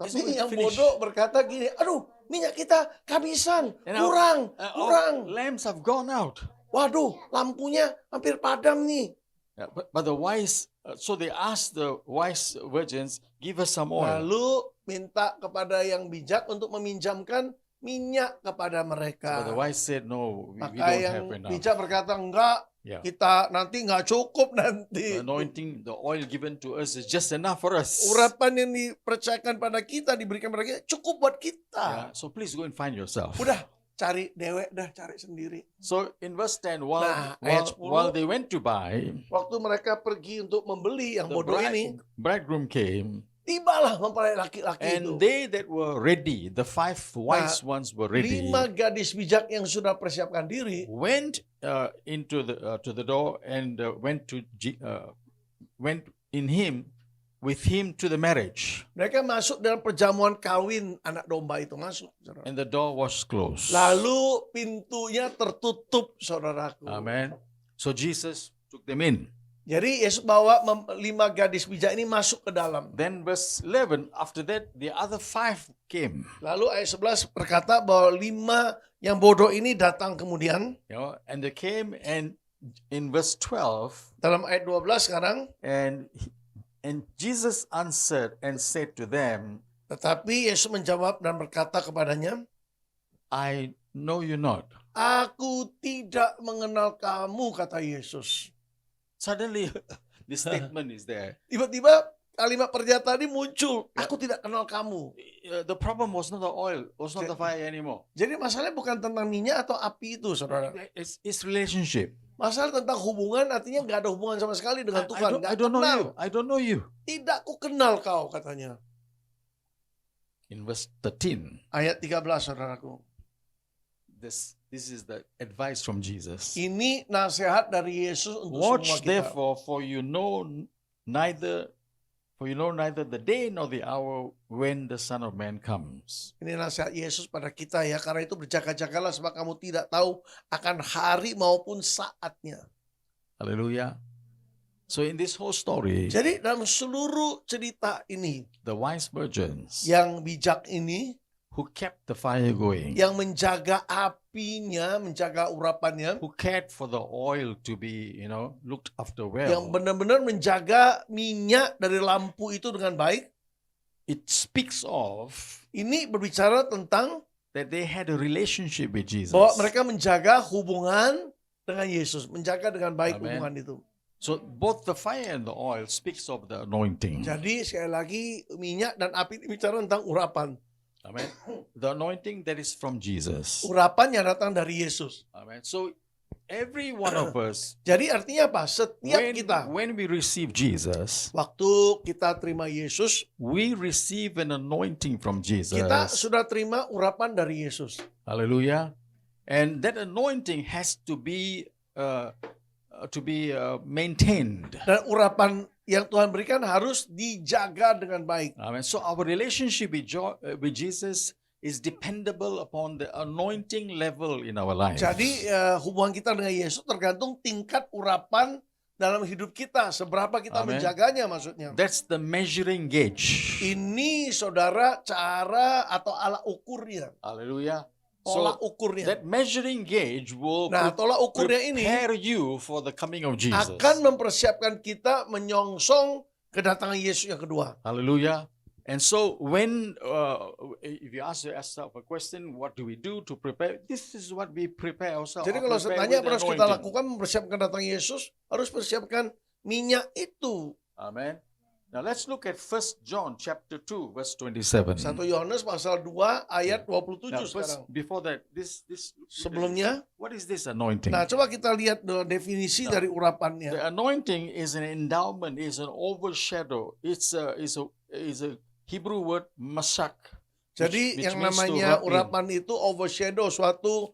is Tapi yang finished. bodoh berkata gini, aduh minyak kita kehabisan, And our- kurang, Our kurang. lamps have gone out. Waduh, lampunya hampir padam nih. Yeah, but the wise, so they asked the wise virgins, give us some oil. Lalu minta kepada yang bijak untuk meminjamkan minyak kepada But mereka. the wise said, no, we Maka don't yang have enough. bijak berkata, enggak, Yeah. kita nanti nggak cukup The nanti. anointing, the oil given to us is just enough for us. Urapan yang dipercayakan pada kita, diberikan pada kita, cukup buat Yeah, kita. so please go and find yourself. Udah, cari dewek, dah cari sendiri. So in verse 10, Nah, ayat 10. while they went to buy, Waktu mereka pergi untuk membeli yang the bodoh ini, bridegroom came, tibalah mempelai laki-laki itu. and they that were ready, the 5 wise ones were ready, 5 gadis bijak yang sudah persiapkan diri, went into to the door and went with him to the marriage, mereka masuk dalam perjamuan kawin anak domba itu masuk. Saudara. and the door was closed. Lalu pintunya tertutup, saudaraku. Amen. So Jesus took them in. Jadi Yesus bawa 5 gadis bijak ini masuk ke dalam. Then verse 11, after that, the other 5 came. Lalu ayat 11 berkata bahwa 5 yang bodoh ini datang kemudian. You know, and they came, and in verse 12, Dalam ayat 12 sekarang. and Jesus answered and said to them, Tetapi Yesus menjawab dan berkata kepadanya, I know you not. Aku tidak mengenal kamu, kata Yesus. Suddenly, this statement is there. Tiba-tiba kalimat pernyataan ini muncul. Aku tidak kenal kamu. The problem was not the oil, was not the fire anymore. Jadi masalahnya bukan tentang minyak atau api itu, saudara. It's relationship. Masalah tentang hubungan artinya nggak ada hubungan sama sekali dengan Tuhan. I don't know you. I don't know you. Tidak ku kenal kau, katanya. In verse 13, Ayat 13, saudaraku. this is the advice from Jesus. Ini nasihat dari Yesus untuk Watch semua kita. therefore, for you know neither the day nor the hour when the Son of Man comes. Ini nasihat Yesus pada kita ya. Karena itu berjaga-jagalah sebab kamu tidak tahu akan hari maupun saatnya. Hallelujah. So in this whole story, Jadi dalam seluruh cerita ini, the wise virgins yang bijak ini, who kept the fire going, yang menjaga apinya, menjaga urapannya, who cared for the oil to be, looked after yang well, benar-benar menjaga minyak dari lampu itu dengan baik, it speaks of ini berbicara tentang that they had a relationship with Jesus. bahwa mereka menjaga hubungan dengan Yesus, menjaga dengan baik Amen. hubungan itu. So both the fire and the oil speaks of the anointing. Jadi sekali lagi minyak dan api ini bicara tentang urapan. Amen. The anointing that is from Jesus. Urapan yang datang dari Yesus. Amen. So every one of us, Jadi artinya apa? Setiap kita, when we receive Jesus, waktu kita terima Yesus, we receive an anointing from Jesus. kita sudah terima urapan dari Yesus. Hallelujah. And that anointing has to be maintained. Dan urapan yang Tuhan berikan harus dijaga dengan baik. Amen. So our relationship with Jesus is dependable upon the anointing level in our life. Jadi hubungan kita dengan Yesus tergantung tingkat urapan dalam hidup kita. Seberapa kita Amen. menjaganya maksudnya. That's the measuring gauge. Ini saudara cara atau alat ukurnya. Hallelujah. Tolak So ukurnya. that measuring gauge will Nah, tolak ukurnya ini prepare you for the coming of Jesus. akan mempersiapkan kita menyongsong kedatangan Yesus yang kedua. Hallelujah. And so when if you ask yourself a question, what do we do to prepare? This is what we prepare ourselves. Jadi kalau saya Prepare tanya with apa harus the kita anointing. lakukan mempersiapkan kedatangan Yesus, harus persiapkan minyak itu. Amen. Now let's look at 1 John chapter 2 verse 27. 1 Yohanes pasal 2 ayat 27 Now, sekarang. before that, this Sebelumnya, what is this anointing? nah coba kita lihat definisi dari urapannya. The anointing is an endowment, is an overshadow. It's a Hebrew word masak. Jadi which yang means to namanya rub in. urapan itu overshadow, suatu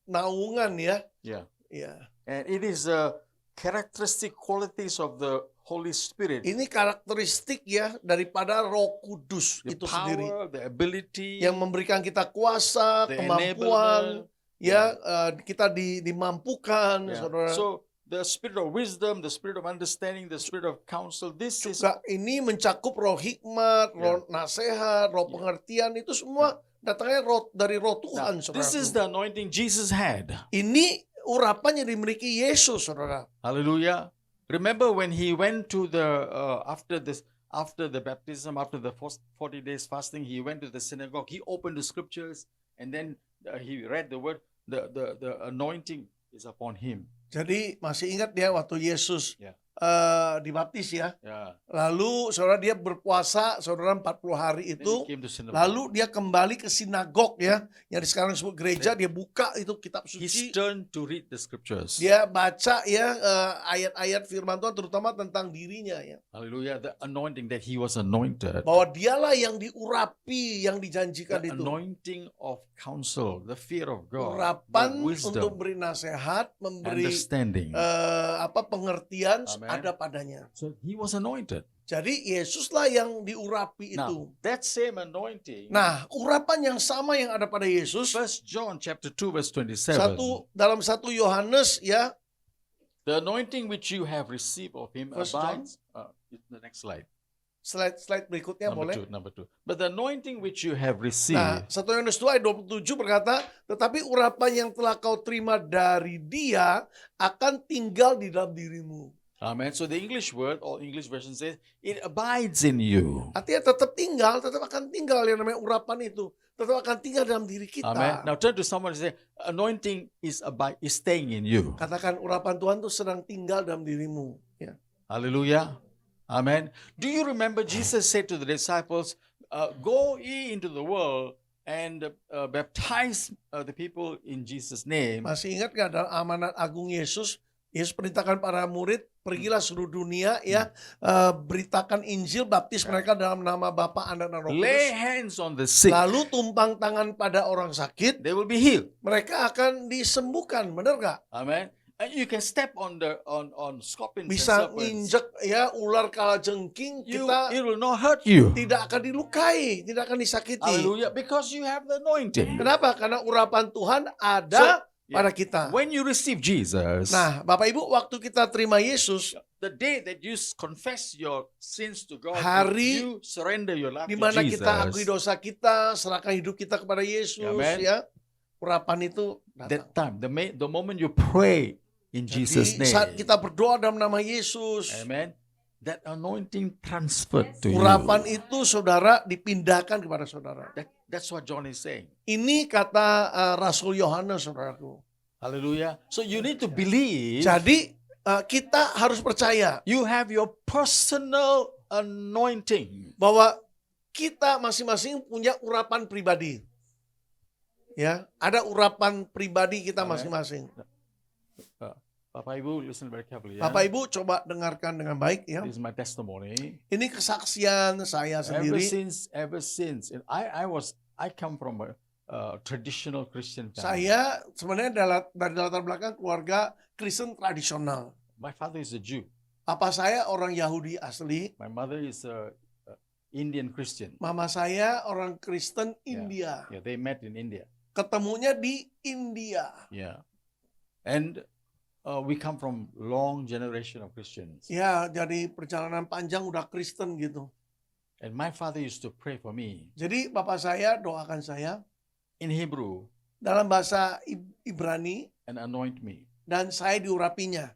naungan ya. Yeah. Ya. And it is characteristic qualities of the Holy Spirit. Ini karakteristik ya daripada Roh Kudus The itu power, sendiri the ability, yang memberikan kita kuasa, the kemampuan, enablement. ya kita dimampukan, Yeah. saudara. So the spirit of wisdom, the spirit of understanding, the spirit of counsel, this is Juga ini mencakup roh hikmat, roh nasihat, roh pengertian, itu semua datangnya dari roh Tuhan, Now, this is saudara. the anointing Jesus had. Ini urapan yang dimiliki Yesus, saudara. Hallelujah. Remember when he went to the after the baptism, after the 40 days fasting, he went to the synagogue. He opened the scriptures and then he read the word. The anointing is upon him. Jadi masih ingat dia waktu Yesus Ya. dibaptis ya. Yeah. Lalu saudara dia berpuasa saudara 40 hari Then itu. he came to synagogue. Lalu dia kembali ke sinagog ya. Yang sekarang disebut gereja. Dia buka itu kitab He suci. turned to read the scriptures. Dia baca ya ayat-ayat firman Tuhan terutama tentang dirinya ya. Hallelujah. The anointing that he was anointed. Bahwa dialah yang diurapi yang dijanjikan The itu. anointing of counsel, the fear of God, Urapan the untuk wisdom, beri nasihat, memberi understanding. pengertian Amen. ada padanya. So he was anointed. Jadi Yesuslah yang diurapi itu. Now, that same anointing, Nah, urapan yang sama yang ada pada Yesus 1 John chapter 2 verse 27. dalam 1 Yohanes ya, The anointing which you have received of him First John. abides. The next slide. slide berikutnya boleh. Number two. But the anointing which you have Nah, received 1 Yohanes 2 ayat 27 berkata, tetapi urapan yang telah kau terima dari Dia akan tinggal di dalam dirimu. Amen. So the English word or English version says it abides in you. Artinya tetap akan tinggal yang namanya urapan itu. Tetap akan tinggal dalam diri kita. Amen. Now turn to someone and say, anointing is staying in you. Katakan urapan Tuhan itu sedang tinggal dalam dirimu. Ya. Hallelujah. Amen. Do you remember Jesus said to the disciples, go ye into the world and baptize the people in Jesus' name. Masih ingat gak dalam amanat agung Yesus? Yesus perintahkan para murid, pergilah seluruh dunia ya, beritakan Injil, baptis mereka dalam nama Bapa, Anak dan Roh Lay Kudus. hands on the sick. Lalu tumpang tangan pada orang sakit, They will be healed. mereka akan disembuhkan, benar gak? Amen. And you can step on the on scorpions and Bisa serpents. injek ya ular kalajengking, It kita will not hurt you. tidak akan dilukai, tidak akan disakiti. Hallelujah. Because you have the anointing. Kenapa? Karena urapan Tuhan ada Yeah. pada kita. When you receive Jesus, Nah, Bapak Ibu, waktu kita terima Yesus, the day that you confess your sins to God, Hari you surrender your life di to mana Jesus. kita akui dosa kita, serahkan hidup kita kepada Yesus, Amen. ya, urapan itu That datang. time, the moment you pray in Jesus' Jadi name, saat kita berdoa dalam nama Yesus, amen, that anointing transferred to you. urapan itu saudara dipindahkan kepada saudara. That's what John is saying. Ini kata Rasul Yohanes, saudaraku. Hallelujah. So you need to believe. Jadi kita harus percaya You have your personal anointing. bahwa kita masing-masing punya urapan pribadi. Ya, ada urapan pribadi kita Amen. masing-masing. Bapak Ibu, listen very carefully. Bapak Ibu coba dengarkan dengan baik ya. This is my testimony. Ini kesaksian saya sendiri. Ever since, and I come from a traditional Christian family. Saya sebenarnya dari latar belakang keluarga Kristen tradisional. My father is a Jew. Papa saya orang Yahudi asli, My mother is a Indian Christian. mama saya orang Kristen India. Yeah, they met in India. Ketemunya di India. Yeah, and we come from long generation of Christians. Ya, jadi perjalanan panjang udah Kristen gitu. And my father used to pray for me Jadi bapak saya doakan saya in Hebrew dalam bahasa Ibrani and anoint me. dan saya diurapinya.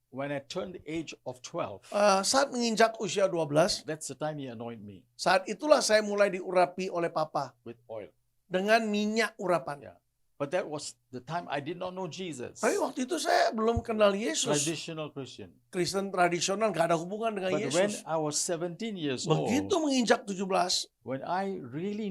When I turned the age of 12, Saat menginjak usia 12, that's the time he anointed me saat itulah saya mulai diurapi oleh papa with oil. dengan minyak urapan. Yeah. But that was the time I did not know Jesus. Tapi waktu itu saya belum kenal Yesus. Traditional Christian. Kristen tradisional gak ada hubungan dengan But when Yesus. I was 17 years Begitu old, menginjak 17, when I really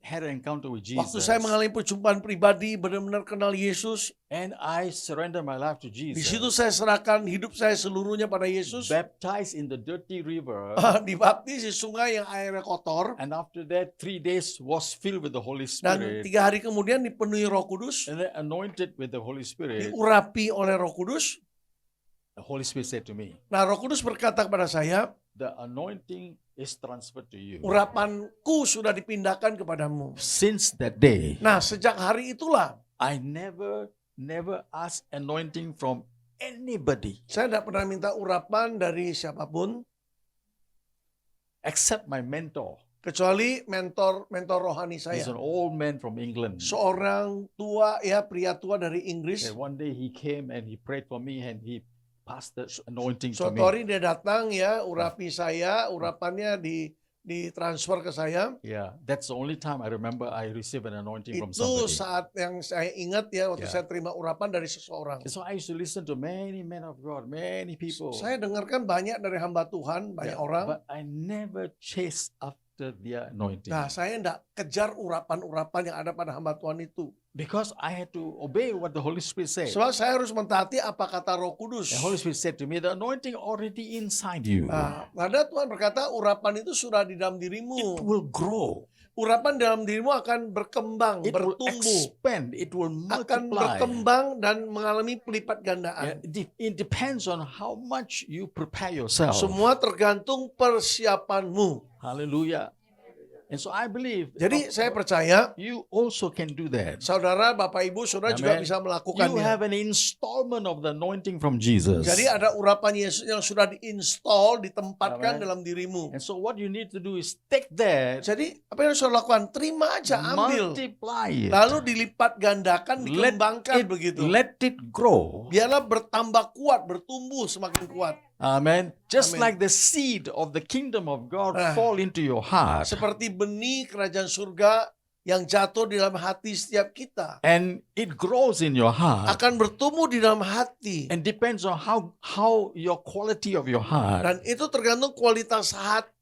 had an encounter with waktu Jesus, saya mengalami perjumpaan pribadi, benar-benar kenal Yesus, and I surrender my life to di Jesus, situ saya serahkan hidup saya seluruhnya pada Yesus, baptized in the dirty river, dibaptis di sungai yang airnya kotor, and after that 3 days was filled with the Holy dan Spirit, 3 hari kemudian dipenuhi Roh Kudus, and then anointed with the Holy Spirit. diurapi oleh Roh Kudus. The Holy Spirit said to me, Nah, Roh Kudus berkata kepada saya, the anointing is transferred to you. urapanku sudah dipindahkan kepadamu. Since that day, Nah, sejak hari itulah, I never asked anointing from anybody saya tidak pernah minta urapan dari siapapun, except my mentor. kecuali mentor rohani He's saya. an old man from England. Seorang tua, ya pria tua dari Inggris. And one day he came and he prayed for me and he passed the anointing to Suatu me. hari dia datang ya, urapi saya, urapannya ditransfer ke saya. Yeah, that's the only time I remember I received an anointing from Itu somebody. saat yang saya ingat ya, waktu Yeah. saya terima urapan dari seseorang. And so I used to listen to many men of God, many people. Saya dengarkan banyak dari hamba Tuhan, banyak Yeah, orang. But I never chased after their anointing. Nah, saya tidak kejar urapan-urapan yang ada pada hamba Tuhan itu. Because I had to obey what the Holy Spirit said. Sebab saya harus mentaati apa kata Roh Kudus. The Holy Spirit said to me, the anointing already inside you. Nah, ada Tuhan berkata urapan itu sudah di dalam It dirimu. will grow. Urapan dalam dirimu akan berkembang, It will bertumbuh, expand. It will akan multiply. berkembang dan mengalami pelipat Yeah, gandaan. it depends on how much you prepare yourself. Semua tergantung persiapanmu. Hallelujah. And so I believe Jadi saya percaya you also can do that. saudara, Bapak Ibu, saudara juga Amen. bisa You melakukannya. have an installment of the anointing from Jesus. Jadi ada urapan Yesus yang sudah diinstal, ditempatkan Amen. dalam dirimu. And so what you need to do is take that, Jadi apa yang harus saudara lakukan? Terima aja, ambil. multiply it, Lalu dilipat gandakan, dikembangkan begitu. let it grow. Biarlah bertambah kuat, bertumbuh semakin kuat. Amen. Just Amen. like the seed of the kingdom of God Ah. fall into your heart. Seperti benih kerajaan surga yang jatuh di dalam hati setiap kita and it grows in your heart akan bertumbuh di dalam hati. and depends on how your quality of your heart. Dan itu tergantung kualitas hati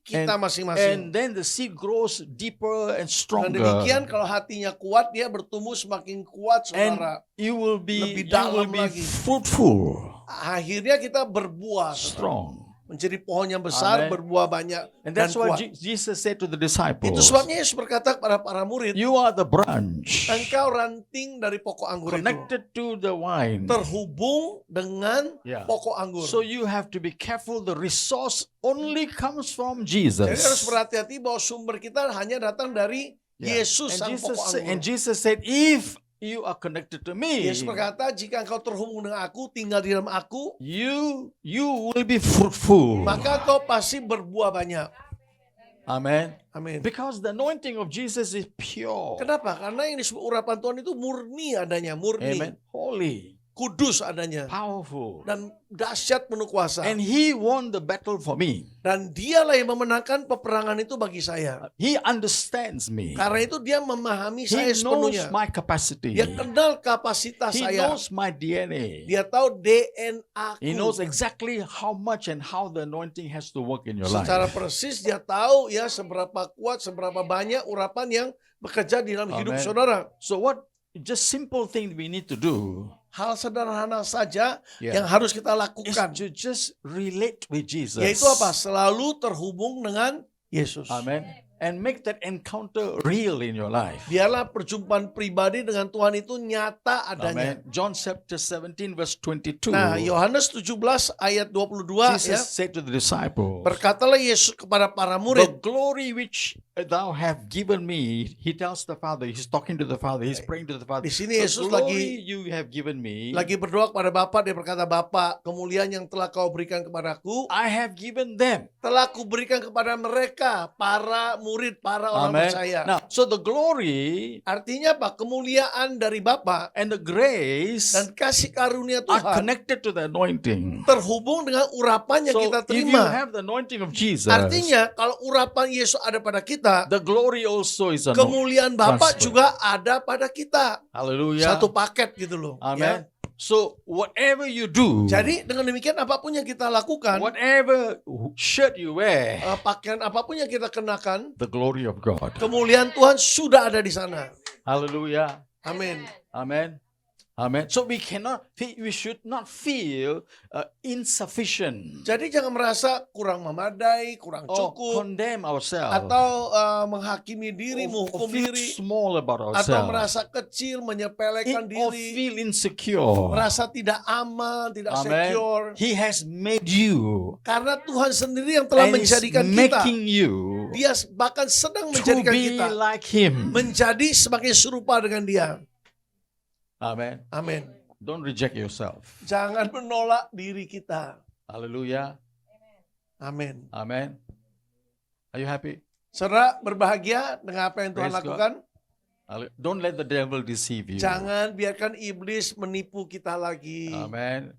kita And masing-masing. then the seed grows deeper and Dan stronger. demikian kalau hatinya kuat, dia bertumbuh semakin kuat, And saudara. you will Lebih be dalam lagi. fruitful, Akhirnya kita berbuah, saudara. strong. Menjadi pohon yang besar, Amen. berbuah banyak, And dan that's why kuat. Jesus said to the Itu disciples, sebabnya Yesus berkata kepada para murid, you are the branch engkau ranting dari pokok anggur itu, connected to the vine. terhubung dengan Yeah. pokok anggur. So you have to be careful. The resource only comes from Jadi harus Jesus. berhati-hati bahwa sumber kita hanya datang dari Yeah. Yesus sang pokok And anggur. Jesus said, if you are connected to me, Yesus berkata, jika engkau terhubung dengan aku, tinggal di dalam aku, you will be fruitful. maka kau pasti berbuah banyak. Amen. Amin. Because the anointing of Jesus is pure. Kenapa? Karena yang disebut urapan Tuhan itu murni adanya, murni, Amen. Holy, kudus adanya, powerful. dan dahsyat penuh kuasa. And he won the battle for me. Dan dialah yang memenangkan peperangan itu bagi saya. He understands me. Karena itu dia memahami He saya knows sepenuhnya. my capacity. Dia kenal kapasitas He saya. knows my DNA. Dia tahu DNA He ku. knows exactly how much and how the anointing has to work in your life. Secara persis dia tahu ya seberapa kuat, seberapa banyak urapan yang bekerja di dalam hidup Amen. saudara. So what just simple thing we need to do Hal sederhana saja Yeah. yang harus kita is lakukan. to just relate with Jesus. Yaitu apa? Selalu terhubung dengan Yesus. Amen. And make that encounter real in your life. Biarlah perjumpaan pribadi dengan Tuhan itu nyata adanya. Amen. John chapter 17 verse 22. Nah, Yohanes 17 ayat 22 Jesus ya. said to the disciples, Berkatalah Yesus kepada para the murid, glory which thou have given me, he tells the Father, he's talking to the Father, he's praying to the Father. Di sini The Yesus glory you have given me, lagi berdoa kepada Bapa, dia berkata, Bapa, kemuliaan yang telah kau berikan kepadaku, I have given them. telah kuberikan kepada mereka, para murid, para orang Amen. percaya. Now, so the glory Artinya apa? Kemuliaan dari Bapa and the grace dan kasih karunia are Tuhan connected to the anointing. terhubung dengan urapan yang So kita if you terima. have the anointing of Jesus, Artinya kalau urapan Yesus ada pada kita, the glory also is anointing. kemuliaan Bapa transfer. juga ada pada kita. Hallelujah. Satu paket gitu loh. Amen. Ya. So whatever you do, Jadi dengan demikian apapun yang kita lakukan, whatever shirt you wear, pakaian apapun yang kita kenakan, the glory of God. kemuliaan Tuhan sudah ada di sana. Hallelujah. Amin. Amen. Amen. So we should not feel insufficient Jadi jangan merasa kurang memadai, kurang or cukup, condemn ourselves atau menghakimi diri, or menghukum feel diri, small about atau ourselves merasa kecil, menyepelekan or diri, feel insecure. merasa tidak aman, tidak Amen. secure. He has made you Karena Tuhan sendiri yang telah and is menjadikan kita. making you Dia bahkan sedang to menjadikan be kita like Him. menjadi semakin serupa dengan Dia. Amen. Amin. Don't reject yourself. Jangan menolak diri kita. Hallelujah. Amin. Amen. Are you happy? Saudara berbahagia dengan apa yang Tuhan Praise God. lakukan. Don't let the devil deceive you. Jangan biarkan iblis menipu kita lagi. Amen.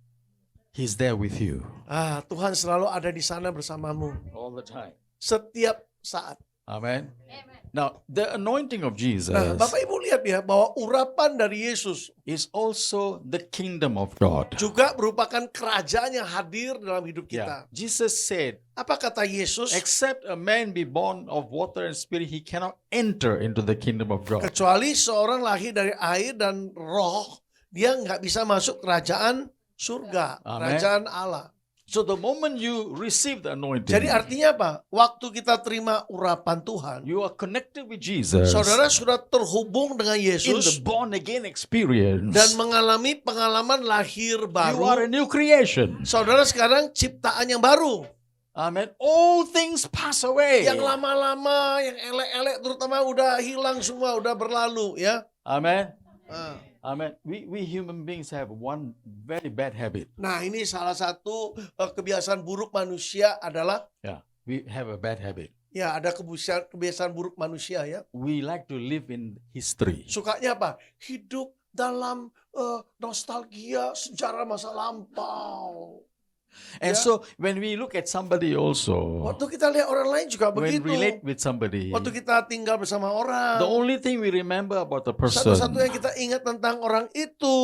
He's there with you Tuhan selalu ada di sana bersamamu. all the time. Setiap saat. Amen. Now, the anointing of Jesus Nah, Bapak Ibu lihat ya bahwa urapan dari Yesus is also the kingdom of God. juga merupakan kerajaan yang hadir dalam hidup Yeah. kita. Jesus said, Apa kata Yesus? except a man be born of water and spirit, he cannot enter into the kingdom of God. Kecuali seorang lahir dari air dan roh, dia nggak bisa masuk kerajaan surga, Amen. kerajaan Allah. So the moment you receive the anointing, Jadi artinya apa? Waktu kita terima urapan Tuhan, you are connected with Jesus saudara sudah terhubung dengan in the Yesus born again experience. dan mengalami pengalaman lahir You are a baru. new creation. Saudara sekarang ciptaan yang baru. Amen. All things pass away. Yang lama-lama, yang elek-elek terutama udah hilang semua, udah berlalu ya. Amen. Ah. Amen. We human beings have one very bad habit. Nah ini salah satu kebiasaan buruk manusia adalah, Yeah, we have a bad habit. ya ada kebiasaan buruk manusia ya. We like to live in history. Sukanya apa? Hidup dalam nostalgia sejarah masa lampau. And Ya. so when we look at somebody also, Waktu kita lihat orang lain juga when begitu. relate with somebody, Waktu kita tinggal bersama orang, the only thing we remember about the person satu-satunya yang kita ingat tentang orang itu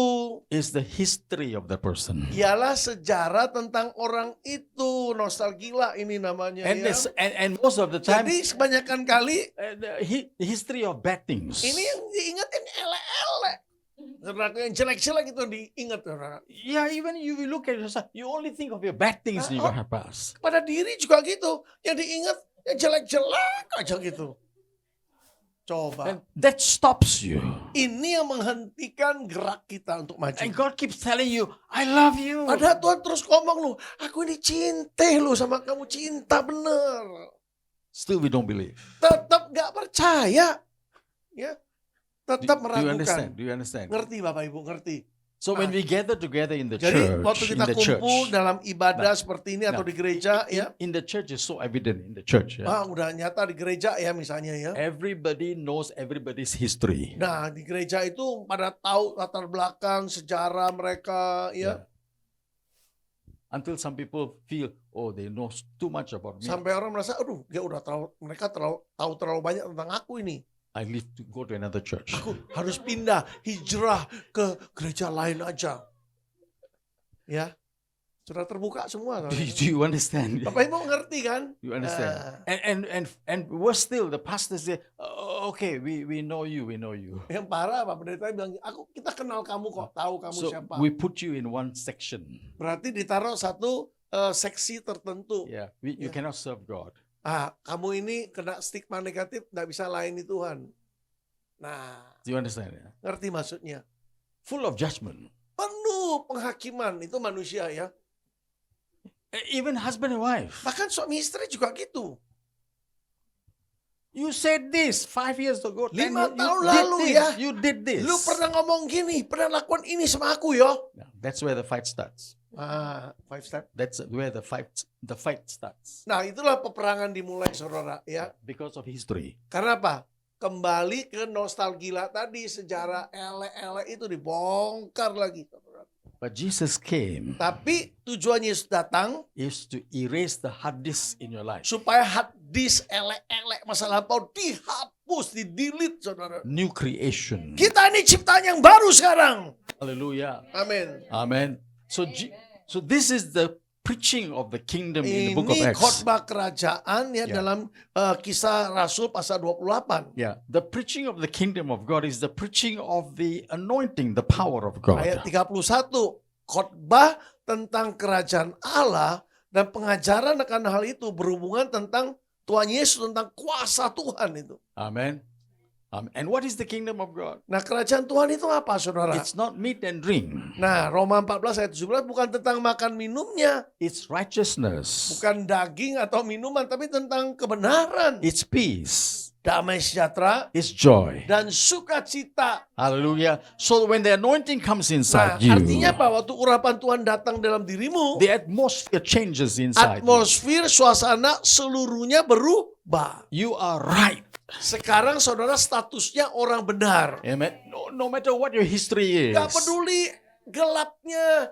is the history of the person. ialah sejarah tentang orang itu. Nostalgia ini namanya And, ya. and most of the time, Jadi kebanyakan kali the history of bad things. ini yang diingat yang elek-elek. Saudara, yang jelek-jelek itu diingat, saudara. Yeah, even you will look at yourself, you only think of your bad things in your past. Pada diri juga gitu. Yang diingat yang jelek-jelek aja gitu. Coba. And that stops you. Ini yang menghentikan gerak kita untuk maju. And God keeps telling you, I love you. Padahal Tuhan terus ngomong lu, aku ini cinta lu sama kamu, cinta bener. Still we don't believe. Tetap gak percaya. Ya. Tetap Do you understand? meragukan. Do you understand? Ngerti Bapak Ibu, ngerti. So when we gather together in the Jadi waktu church, kita kumpul dalam ibadah Nah, seperti ini atau nah, di gereja ya. in the church is so evident in the church. Yeah? Udah nyata di gereja ya misalnya ya. Everybody knows everybody's history. Nah, di gereja itu pada tahu latar belakang sejarah mereka ya. Yeah. Until some people feel, oh, they know too much about me. Sampai orang merasa, aduh, dia udah mereka tahu terlalu banyak tentang aku ini. I live to go to another church. Aku harus pindah, hijrah ke gereja lain aja. Ya. Sudah terbuka semua. Do you understand? Bapak Ibu ngerti kan? You understand? And worse still, the pastor say, oh, okay, we know you, we know you. Yang parah Pak Pendeta bilang, kita kenal kamu kok, tahu kamu So siapa. we put you in one section. Berarti ditaruh satu seksi tertentu. Yeah, you cannot serve God. Kamu ini kena stigma negatif, nggak bisa layani Tuhan. Nah, Do you understand? Yeah? ngerti maksudnya? Full of judgment. Penuh penghakiman, itu manusia ya. Even husband and wife. Bahkan suami istri juga gitu. You said this 5 years ago. 5 10 tahun you lalu did this, ya. You did this. Lu pernah ngomong gini, pernah lakukan ini sama aku yo. Yeah, that's where the fight starts. 5 step. That's where the fight starts. Nah, itulah peperangan dimulai saudara ya. Because of history. Karena apa? Kembali ke nostalgia tadi, sejarah elek-elek itu dibongkar lagi. Saudara. But Jesus came Tapi tujuannya Yesus datang is to erase the hard disk in your life. supaya hadis elek-elek masa lampau dihapus, di-delete saudara. New creation. Kita ini ciptaan yang baru sekarang. Hallelujah. Amin. Amen. So this is the preaching of the kingdom in the book of Ini Acts. khotbah kerajaan ya Ya. dalam Kisah Rasul pasal 28. Yeah, the preaching of the kingdom of God is the preaching of the anointing, the power of God. Ayat 31. Khotbah tentang kerajaan Allah dan pengajaran akan hal itu berhubungan tentang Tuhan Yesus, tentang kuasa Tuhan itu. Amen. And what is the kingdom of God? Nah, kerajaan Tuhan itu apa, saudara? It's not meat and drink. Nah, Roma 14 ayat 17 bukan tentang makan minumnya, It's righteousness. bukan daging atau minuman, tapi tentang kebenaran, It's peace. damai sejahtera, It's joy. dan sukacita. Hallelujah. So when the anointing comes Nah, inside you, artinya apa? Waktu urapan Tuhan datang dalam dirimu, the atmosphere changes inside you. atmosfer, suasana seluruhnya berubah. You are right. Sekarang saudara statusnya orang benar. Amen. No matter what your history is, Gak peduli gelapnya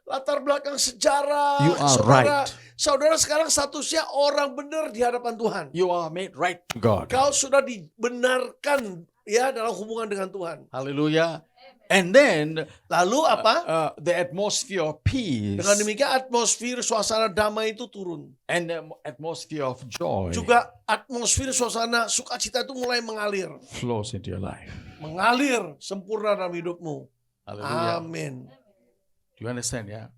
latar belakang sejarah. You are saudara, right. saudara sekarang statusnya orang benar di hadapan Tuhan. you are made right to God. Kau sudah dibenarkan ya dalam hubungan dengan Tuhan. Hallelujah. And then Lalu apa? the atmosphere of peace Dengan demikian atmosfer suasana damai itu turun. and the atmosphere of joy Juga atmosfer suasana sukacita itu mulai mengalir. flows into your life. Mengalir sempurna dalam hidupmu. Hallelujah. Amin. Do you understand? Yeah.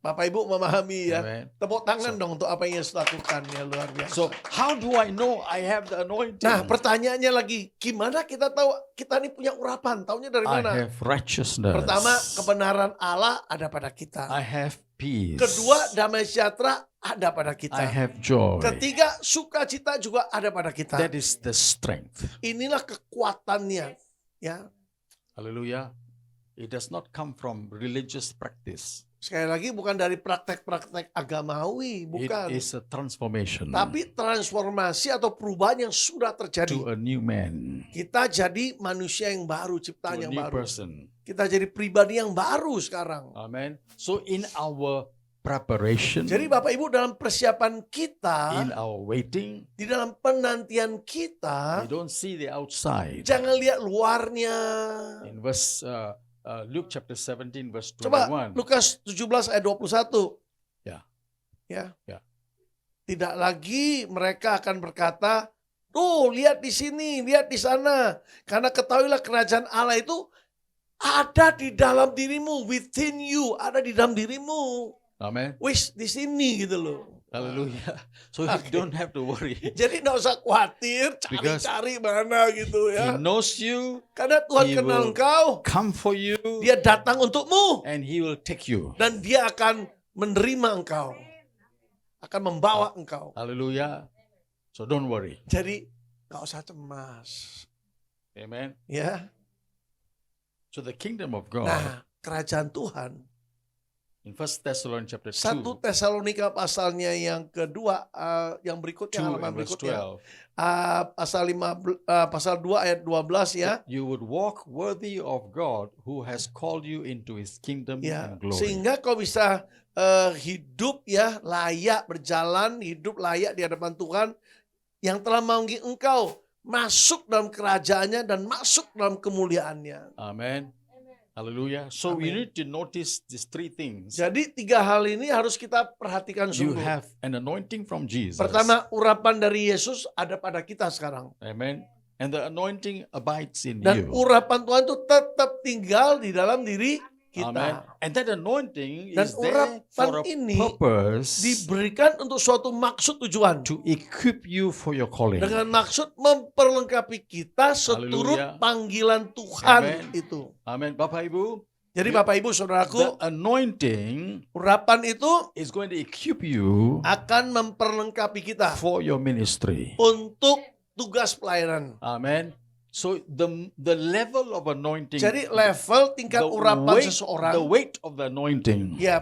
Bapak Ibu memahami ya. Amen. Tepuk tangan dong untuk apa yang Yesus lakukan ya, luar biasa. So how do I know I have the anointing? Nah, pertanyaannya lagi, gimana kita tahu kita ini punya urapan? Taunya dari I mana? have righteousness. Pertama, kebenaran Allah ada pada kita. I have peace. Kedua, damai sejahtera ada pada I kita. have joy. Ketiga, sukacita juga ada pada kita. That is the strength. Inilah kekuatannya, ya. Hallelujah. It does not come from religious practice. Sekali lagi bukan dari praktek-praktek agamawi, bukan. It is a transformation Tapi transformasi atau perubahan yang sudah terjadi. to a new man, Kita jadi manusia yang baru, to ciptaan a yang new baru. person. Kita jadi pribadi yang baru sekarang. Amen. So in our preparation, Jadi Bapak Ibu dalam persiapan in kita, our waiting, di dalam penantian we kita, don't see the outside. jangan lihat luarnya. In verse Luke chapter 17 verse Coba 21. Lukas 17 ayat 21. Ya. Ya. Tidak lagi mereka akan berkata, tuh lihat di sini, lihat di sana. Karena ketahuilah kerajaan Allah itu ada di dalam dirimu, within you, ada di dalam dirimu. Amen. Wis di sini gitu loh. Hallelujah. So Okay. you don't have to worry. Jadi nggak usah khawatir, Because cari-cari mana gitu He ya. knows you, Karena Tuhan He kenal will engkau, come for you, Dia datang untukmu. and He will take you. Dan Dia akan menerima engkau. Akan membawa engkau. Hallelujah. So don't worry. Jadi nggak usah cemas. Amen. Ya. So the kingdom of God Nah, kerajaan Tuhan. in 1 Thessalonians chapter 1 2, Tesalonika pasalnya yang kedua, yang berikutnya, 2 halaman and verse berikutnya. 12. Pasal 2 ayat 12 ya. You would walk worthy of God who has called you into His kingdom Ya, and glory. sehingga kau bisa hidup ya layak, berjalan hidup layak di hadapan Tuhan yang telah memanggil engkau masuk dalam kerajaannya dan masuk dalam kemuliaannya. Amen. Hallelujah. So we Amen. need to notice these three things. Jadi 3 hal ini harus kita perhatikan You sungguh. have an anointing from Jesus. Pertama, urapan dari Yesus ada pada kita sekarang. Amen. And the anointing abides in Dan you. urapan Tuhan itu tetap tinggal di dalam diri kita. Amen. And that anointing Dan is there urapan for a ini purpose Diberikan untuk suatu maksud tujuan. to equip you for your calling. Dengan maksud memperlengkapi kita seturut Haleluya. panggilan Tuhan Amen. itu. Amen. Bapak Ibu, Jadi Ya. Bapak Ibu the Saudaraku, anointing urapan itu is going to equip you akan memperlengkapi kita for your ministry. untuk tugas pelayanan. Amen. So the level of anointing, Jadi level tingkat urapan the seseorang, weight of the anointing, ya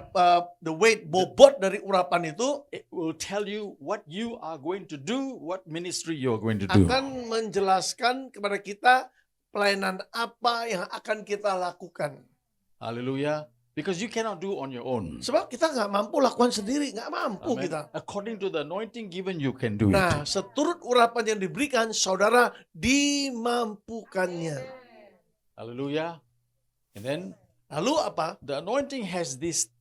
the weight, bobot dari urapan itu it will tell you what you are going to do, what ministry you are going to do. akan menjelaskan kepada kita pelayanan apa yang akan kita lakukan. Hallelujah. Because you cannot do on your own. Sebab kita nggak mampu lakukan sendiri, nggak mampu Amen. kita. According to the anointing given, you can do Nah, it. seturut urapan yang diberikan, saudara dimampukannya. Hallelujah. And then Lalu apa? the anointing has these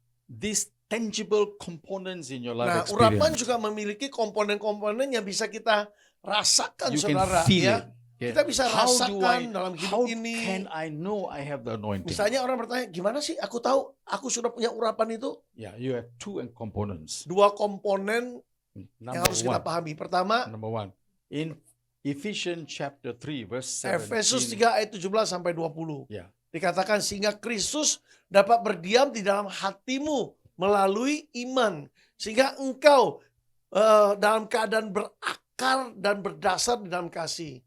tangible components in your Nah, life urapan experience. juga memiliki komponen-komponen yang bisa kita rasakan, You can saudara. feel Ya. it. Yeah. Kita bisa How do rasakan dalam how hidup ini. can I know I have the anointing? Misalnya orang bertanya, gimana sih aku tahu aku sudah punya urapan itu? Yeah, you have two components. 2 komponen yang Number harus kita one. pahami. Pertama, Number one. In Ephesians chapter 3 verse 17. Efesus 3 ayat 17 sampai 20. Ya. Dikatakan sehingga Kristus dapat berdiam di dalam hatimu melalui iman. Sehingga engkau dalam keadaan berakar dan berdasar di dalam kasih.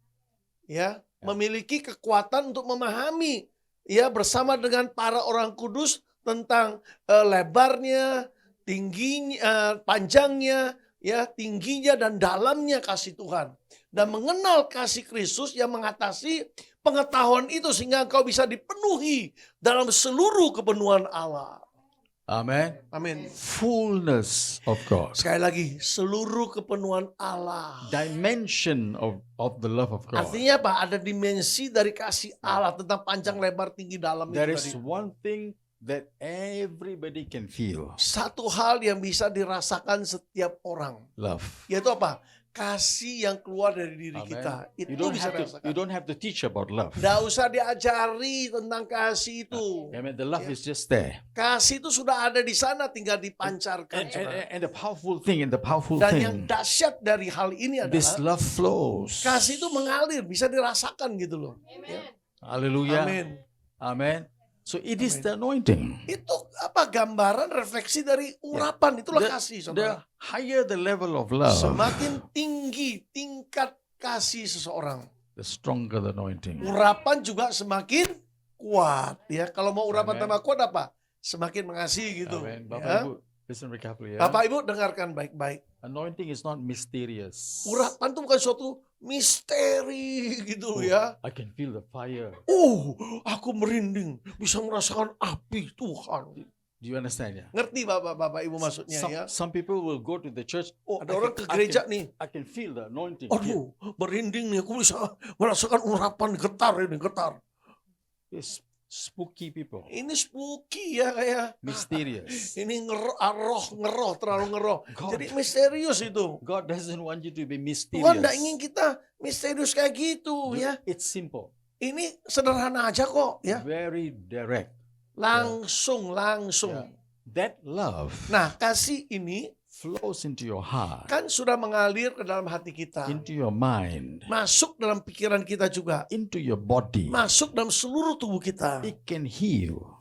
Ya, memiliki kekuatan untuk memahami ya bersama dengan para orang kudus tentang lebarnya, tingginya, panjangnya, ya, tingginya dan dalamnya kasih Tuhan. Dan mengenal kasih Kristus yang mengatasi pengetahuan itu sehingga engkau bisa dipenuhi dalam seluruh kepenuhan Allah. Amen. Amin. Fullness of God. Sekali lagi, seluruh kepenuhan Allah. Dimension of the love of God. Artinya apa? Ada dimensi dari kasih Allah tentang panjang, lebar, tinggi, dalam itu There tadi. is one thing that everybody can feel. Satu hal yang bisa dirasakan setiap orang, Love. yaitu apa? Kasih yang keluar dari diri Amen. kita. You Itu don't bisa have to, dirasakan. you don't have to teach about love. Nggak usah diajari tentang kasih itu. Amen. The love Yeah. is just there. Kasih itu sudah ada di sana, tinggal dipancarkan. saudara. And the powerful thing, Dan yang dahsyat dari hal ini this adalah love flows. kasih itu mengalir, bisa dirasakan gitu loh. Ya. Hallelujah. Amin. Amen. So it is Amen. the anointing. Itu apa gambaran refleksi dari urapan, itulah The- kasih, The saudara. higher the level of love, Semakin tinggi tingkat kasih seseorang, the stronger the anointing. urapan juga semakin kuat. Ya, kalau mau urapan Amen. tambah kuat apa? Semakin mengasihi gitu. Amen. Bapak Ya. Ibu, listen very carefully. Ya. Bapak Ibu dengarkan baik-baik. Anointing is not mysterious. Urapan itu bukan suatu misteri gitu ya. I can feel the fire. Aku merinding bisa merasakan api Tuhan. Do you understand? Yeah. Ngerti Bapak Ibu maksudnya ya? Some people will go to the church. Oh, Ada orang ke gereja nih. I can feel the anointing. here. Aduh, merinding nih. Aku bisa merasakan urapan getar ini, getar. It's spooky people. Ini spooky ya kayak. Mysterious. Ini ngeroh, terlalu ngeroh. God. Jadi misterius itu. God doesn't want you to be Tuhan mysterious. tidak ingin kita misterius kayak gitu ya. It's simple. Ini sederhana aja kok ya. Very direct. Langsung. Yeah. That love Nah, kasih ini flows into your heart, kan sudah mengalir ke dalam hati kita. into your mind, Masuk dalam pikiran kita juga. into your body. Masuk dalam seluruh tubuh kita. It can heal.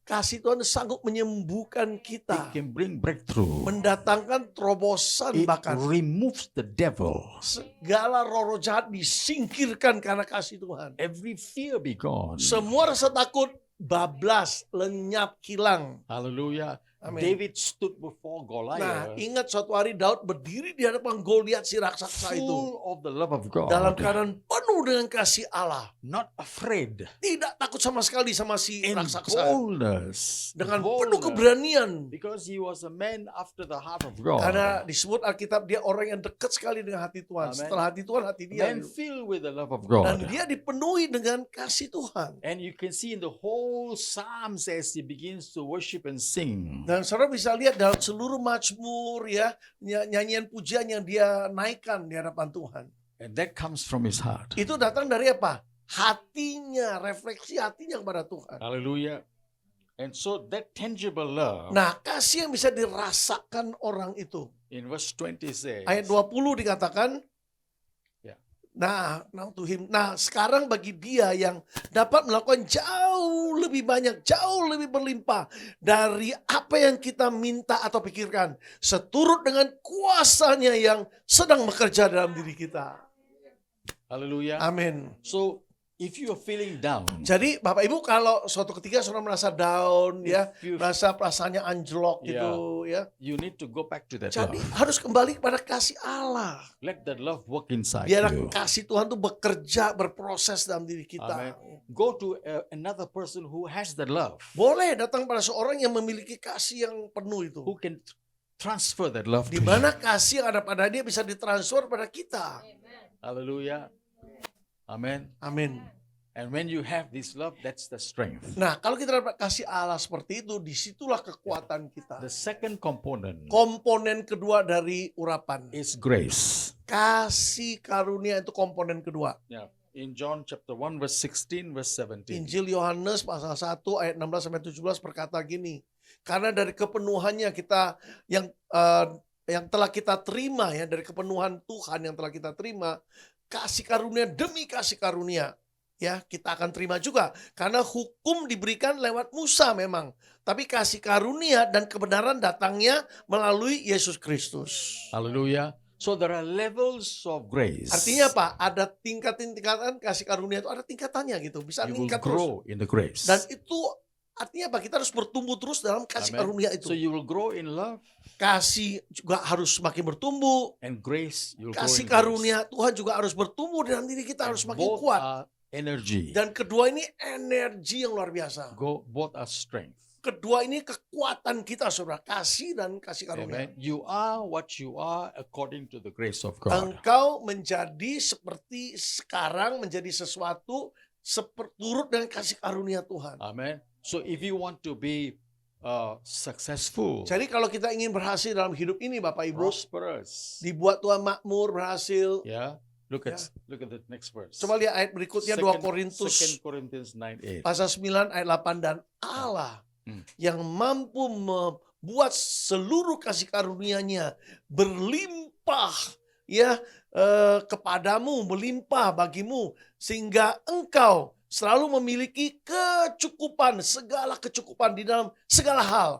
Kasih Tuhan sanggup menyembuhkan It kita. can bring breakthrough. Mendatangkan terobosan It bahkan. removes the devil. Segala roh jahat disingkirkan karena kasih Tuhan. Every fear be gone. Semua rasa takut bablas, lenyap, hilang. Hallelujah. Amin. David stood before Nah, Goliath, ingat suatu hari Daud berdiri di hadapan Goliat si raksasa itu. full of the love of God, Dalam keadaan penuh dengan kasih Allah. not afraid, Tidak takut sama sekali sama si in raksasa. boldness, Dengan penuh boldness, keberanian. because he was a man after the heart of God. Karena disebut Alkitab dia orang yang dekat sekali dengan hati Tuhan. Amen. Setelah hati Tuhan, hati dia. Man filled with the love of Dan God. dia dipenuhi dengan kasih Tuhan. And you can see in the whole Psalms as he begins to worship and sing. Dan saudara bisa lihat dalam seluruh mazmur ya, nyanyian pujian yang dia naikkan di hadapan Tuhan. And that comes from his heart. Itu datang dari apa? Hatinya, refleksi hatinya kepada Tuhan. Hallelujah. And so that tangible love, Nah, kasih yang bisa dirasakan orang itu. in verse 20 says, Ayat 20 dikatakan, Ya. now to him. Nah, sekarang bagi dia yang dapat melakukan jauh lebih banyak, jauh lebih berlimpah dari apa yang kita minta atau pikirkan, seturut dengan kuasanya yang sedang bekerja dalam diri kita. hallelujah. Amin. So if you are feeling down, Jadi Bapak Ibu kalau suatu ketika saudara merasa down ya, if you, merasa perasaannya anjlok Ya. gitu ya. you need to go back to that Jadi love. harus kembali kepada kasih Allah. Let that love work inside Biar you. kasih Tuhan tuh bekerja, berproses dalam diri kita. Amen. Go to another person who has that love, Boleh datang pada seorang yang memiliki kasih yang penuh itu. who can transfer that love Di to you. mana kasih yang ada pada dia bisa ditransfer pada kita. Hallelujah. Amen. Amin. And when you have this love, that's the strength. Nah, kalau kita dapat kasih Allah seperti itu, disitulah kekuatan kita. The second component Komponen kedua dari urapan. is grace. Kasih karunia itu komponen kedua. Yeah. In John chapter 1 verse 16 verse 17. Injil Yohanes pasal 1 ayat 16 sampai 17 berkata gini. Karena dari kepenuhannya kita yang telah kita terima ya, dari kepenuhan Tuhan yang telah kita terima, kasih karunia demi kasih karunia. Ya, kita akan terima juga. Karena hukum diberikan lewat Musa memang. Tapi kasih karunia dan kebenaran datangnya melalui Yesus Kristus. Hallelujah. So there are levels of grace. Artinya apa? Ada tingkatan kasih karunia itu ada tingkatannya gitu. Bisa You will meningkat terus. grow in the grace. Dan itu artinya apa? Kita harus bertumbuh terus dalam kasih Amen. karunia itu. So you will grow in love Kasih juga harus semakin bertumbuh. and grace. You will grow Kasih in karunia Tuhan juga harus bertumbuh dalam diri kita, grace. harus And semakin both kuat. are energy. Dan kedua ini energi yang luar biasa. Both are strength. Kedua ini kekuatan kita, saudara. Kasih dan kasih karunia. Amen. You are what you are according to the grace of God. Engkau menjadi seperti sekarang, menjadi sesuatu turut dengan kasih karunia Tuhan. Amen. So if you want to be successful, Jadi kalau kita ingin berhasil dalam hidup ini, Bapak Ibu, prosperous, dibuat Tuhan makmur, berhasil. yeah. Look at the next verse. Coba lihat ayat berikutnya 2 Korintus 2 Corinthians 9:8. pasal 9 ayat 8, dan Allah yang mampu membuat seluruh kasih karunia-Nya berlimpah ya kepadamu, melimpah bagimu, sehingga engkau selalu memiliki kecukupan, segala kecukupan di dalam segala hal,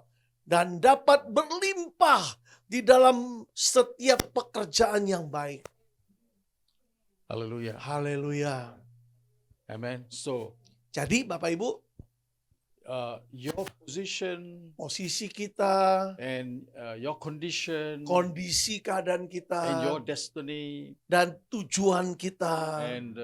dan dapat berlimpah di dalam setiap pekerjaan yang baik. Hallelujah. Haleluya. Amen. So Jadi Bapak Ibu, your position posisi kita, and your condition kondisi keadaan and kita, your destiny dan tujuan kita, and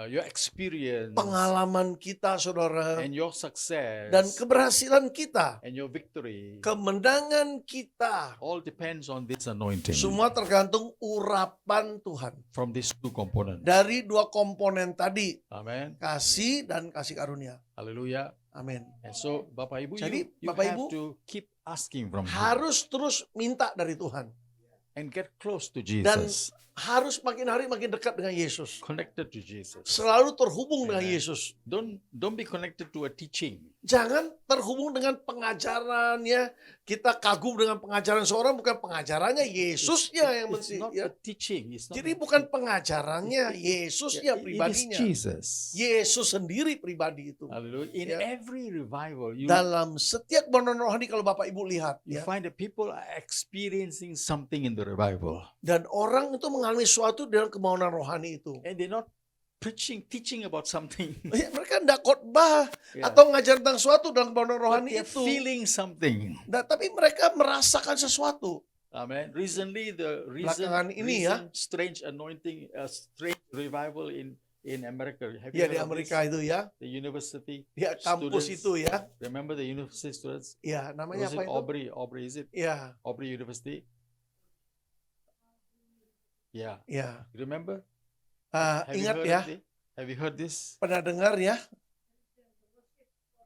your experience pengalaman kita, saudara, and your success dan keberhasilan kita, and your victory kemenangan kita, all depends on this anointing semua tergantung urapan Tuhan. from these two components. Dari dua komponen tadi, Amen. kasih dan kasih karunia. Hallelujah. Amin. And so, Bapak Ibu, Jadi, you Bapak have Ibu, to keep asking from Him Harus terus minta dari Tuhan. and get close to Dan Jesus, harus makin hari makin dekat dengan Yesus. connected to Jesus. Selalu terhubung dengan Amen. Yesus. Don't be connected to a teaching. Jangan terhubung dengan pengajarannya. Kita kagum dengan pengajaran seorang, bukan pengajarannya, Yesusnya yang It's mesti. not Ya. a teaching. It's not Jadi a bukan teaching. pengajarannya, Yesusnya It is pribadinya. Jesus. Yesus sendiri pribadi itu. Hallelujah. In Ya. every revival, you Dalam setiap kebenaran rohani, kalau Bapak Ibu lihat, ya, find that people are experiencing something in the revival. dan orang itu mengalami sesuatu dalam kebenaran rohani itu. And they're not teaching about something. Ya, mereka tidak khotbah Yeah. atau ngajar tentang sesuatu dalam kebenaran But rohani they're itu. feeling something. Nah, tapi mereka merasakan sesuatu. Amen. Recently, the Belakangan ini ya. strange anointing, strange revival in America. Have you Ya heard di of Amerika this? itu ya, The university. di kampus Students. itu ya. Remember the university students? Ya, namanya Was apa it itu? Aubrey, is it Ya, Aubrey University? Yeah. ya. You remember? Ah, Have you ingat heard ya, of it? Have you heard this? pernah dengar ya?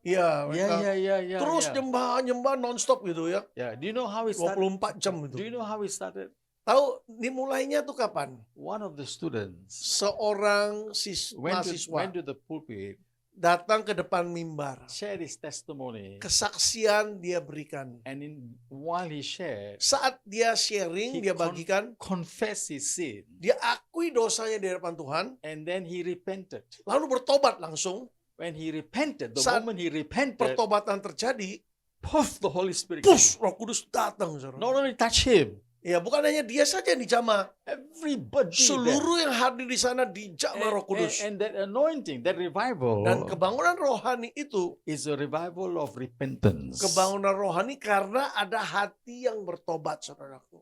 Ya, mereka Yeah. terus yeah. nyembah nonstop gitu ya. Yeah. Do you know how it started? 24 jam Do itu. you know how it started? Tahu dimulainya tuh kapan? One of the students Seorang went mahasiswa to the pulpit, datang ke depan mimbar. shared his testimony, Kesaksian dia berikan. and while he shared, Saat dia sharing, He dia bagikan, confessed his sin, dia akui dosanya di hadapan Tuhan, and then he repented. lalu bertobat langsung. When he repented, the Saat moment he repented, Pertobatan terjadi, puff, the Holy Spirit came. push, Roh Kudus datang. saudara. Not only touch him, Ya, bukan hanya dia saja yang dijamah. everybody there. Seluruh yang hadir di sana dijamah Roh Kudus. And that anointing, that revival, Dan kebangunan rohani itu, is a revival of repentance. kebangunan rohani karena ada hati yang bertobat, saudaraku.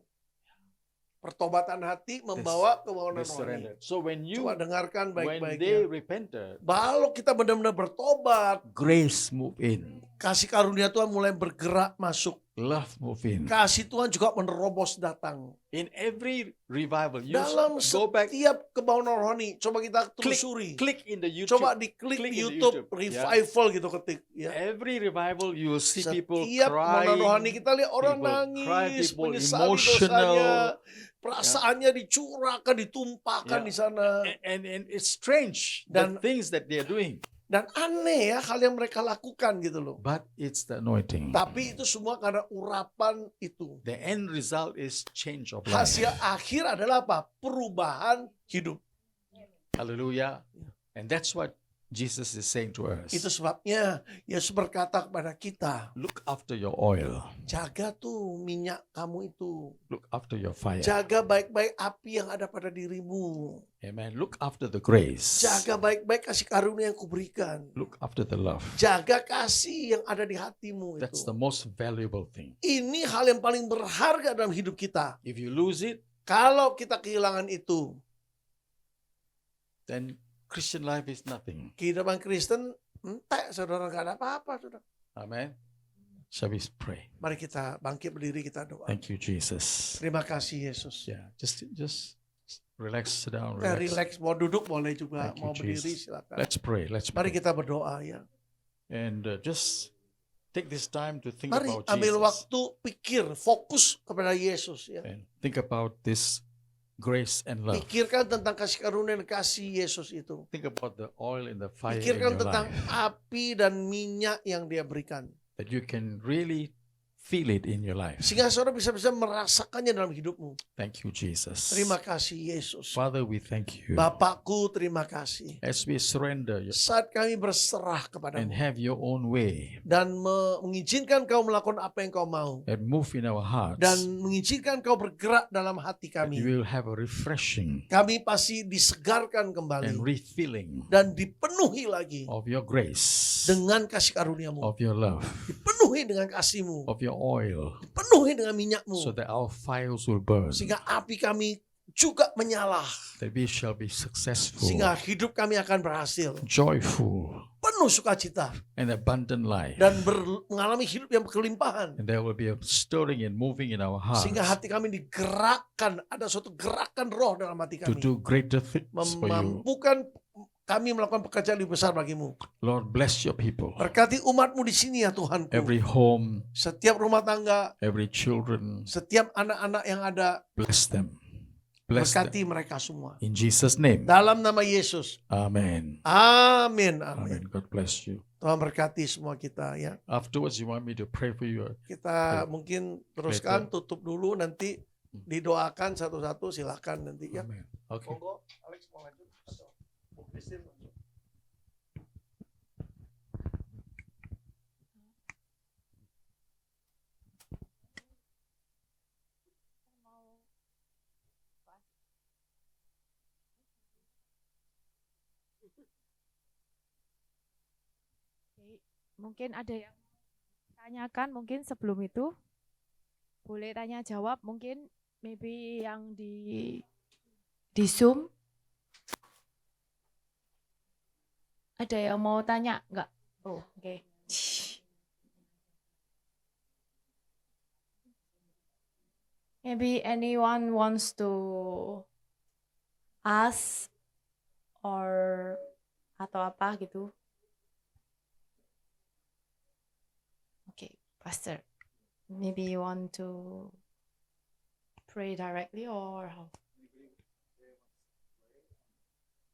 Pertobatan hati membawa kebangunan They rohani. surrendered. So when Coba dengarkan when baik-baik they ya. repented, Kalau kita benar-benar bertobat, grace move in, kasih karunia Tuhan mulai bergerak masuk. love move in. Kasih Tuhan juga menerobos datang. In every revival, you Dalam go back, setiap kebangunan rohani, coba kita telusuri. click in the YouTube. Coba diklik Click di in the YouTube, YouTube, revival gitu ketik. Ya. Every revival, you will see people Setiap kebangunan rohani crying. kita lihat orang people nangis, cry, people menyesali emotional. dosanya, perasaannya dicurahkan, ditumpahkan Ya. di sana. And it's strange, Dan- the things that they're doing. Dan aneh ya hal yang mereka lakukan gitu loh. But it's the anointing. Tapi itu semua karena urapan itu. The end result is change of life. Hasil akhir adalah apa? Perubahan hidup. Hallelujah. And that's what Jesus is saying to us. Itu sebabnya Yesus berkata kepada kita, Look after your oil. jaga tuh minyak kamu itu. Look after your fire. Jaga baik-baik api yang ada pada dirimu. Amen. Look after the grace. Jaga baik-baik kasih karunia yang kuberikan. Look after the love. Jaga kasih yang ada di hatimu That's itu. the most valuable thing. Ini hal yang paling berharga dalam hidup kita. If you lose it, Kalau kita kehilangan itu, then Christian life is nothing. kehidupan Kristen entek, saudara, nggak ada apa-apa, saudara. Amen. Shall we pray? Mari kita bangkit berdiri, kita doa. Thank you, Jesus. Terima kasih Yesus. Yeah, just relax, sit down, Relax, mau duduk boleh juga, Thank you, mau berdiri Jesus. silakan. Let's pray. Mari kita berdoa ya. And just take this time to think Mari about ambil Jesus. waktu pikir, fokus kepada Yesus ya. And think about this grace and love. Pikirkan tentang kasih karunia dan kasih Yesus itu. Think about the oil and the fire in Pikirkan your tentang life. api dan minyak yang Dia berikan. That you can really feel it in your life. Sehingga saudara bisa merasakannya dalam hidupmu. Thank you, Jesus. Terima kasih Yesus. Father, we thank you. Bapakku, terima kasih. As we surrender Saat kami berserah and kepadamu have your own way dan mengizinkan kau melakukan apa yang kau mau and move in our hearts, dan mengizinkan kau bergerak dalam hati we kami, will have a refreshing kami pasti disegarkan and kembali refilling dan dipenuhi lagi of your grace, dengan kasih karuniamu, of your love, dipenuhi dengan kasihmu, of your oil, dipenuhi dengan minyakmu, so that our fires will burn, sehingga api kami juga menyala, that we shall be successful, sehingga hidup kami akan berhasil, joyful, penuh sukacita, and abundant life. dan mengalami hidup yang berkelimpahan. And there will be a stirring and moving in our hearts Sehingga hati kami digerakkan, ada suatu gerakan roh dalam hati to kami, do greater things for you. memampukan kami melakukan pekerjaan lebih besar bagimu. Lord, bless your people. Berkati umatmu di sini ya Tuhanku. Every home, Setiap rumah tangga, every children, setiap anak-anak yang ada, bless them. Bless them. berkati mereka semua. In Jesus' name. Dalam nama Yesus. Amen. Amin. Amin. Amen. God bless you. Tuhan berkati semua kita ya. Afterwards, you want me to pray for you? Kita mungkin teruskan, tutup dulu, nanti didoakan satu-satu, silakan nanti ya. Amen. Okay. Monggo, Alex mau lanjut atau Bu Christine lanjut. Mungkin ada yang tanyakan mungkin sebelum itu. Boleh tanya jawab mungkin maybe yang di Zoom. Ada yang mau tanya enggak? Oh, oke. Maybe anyone wants to ask or atau apa gitu. Okay, Pastor, maybe you want to pray directly or how?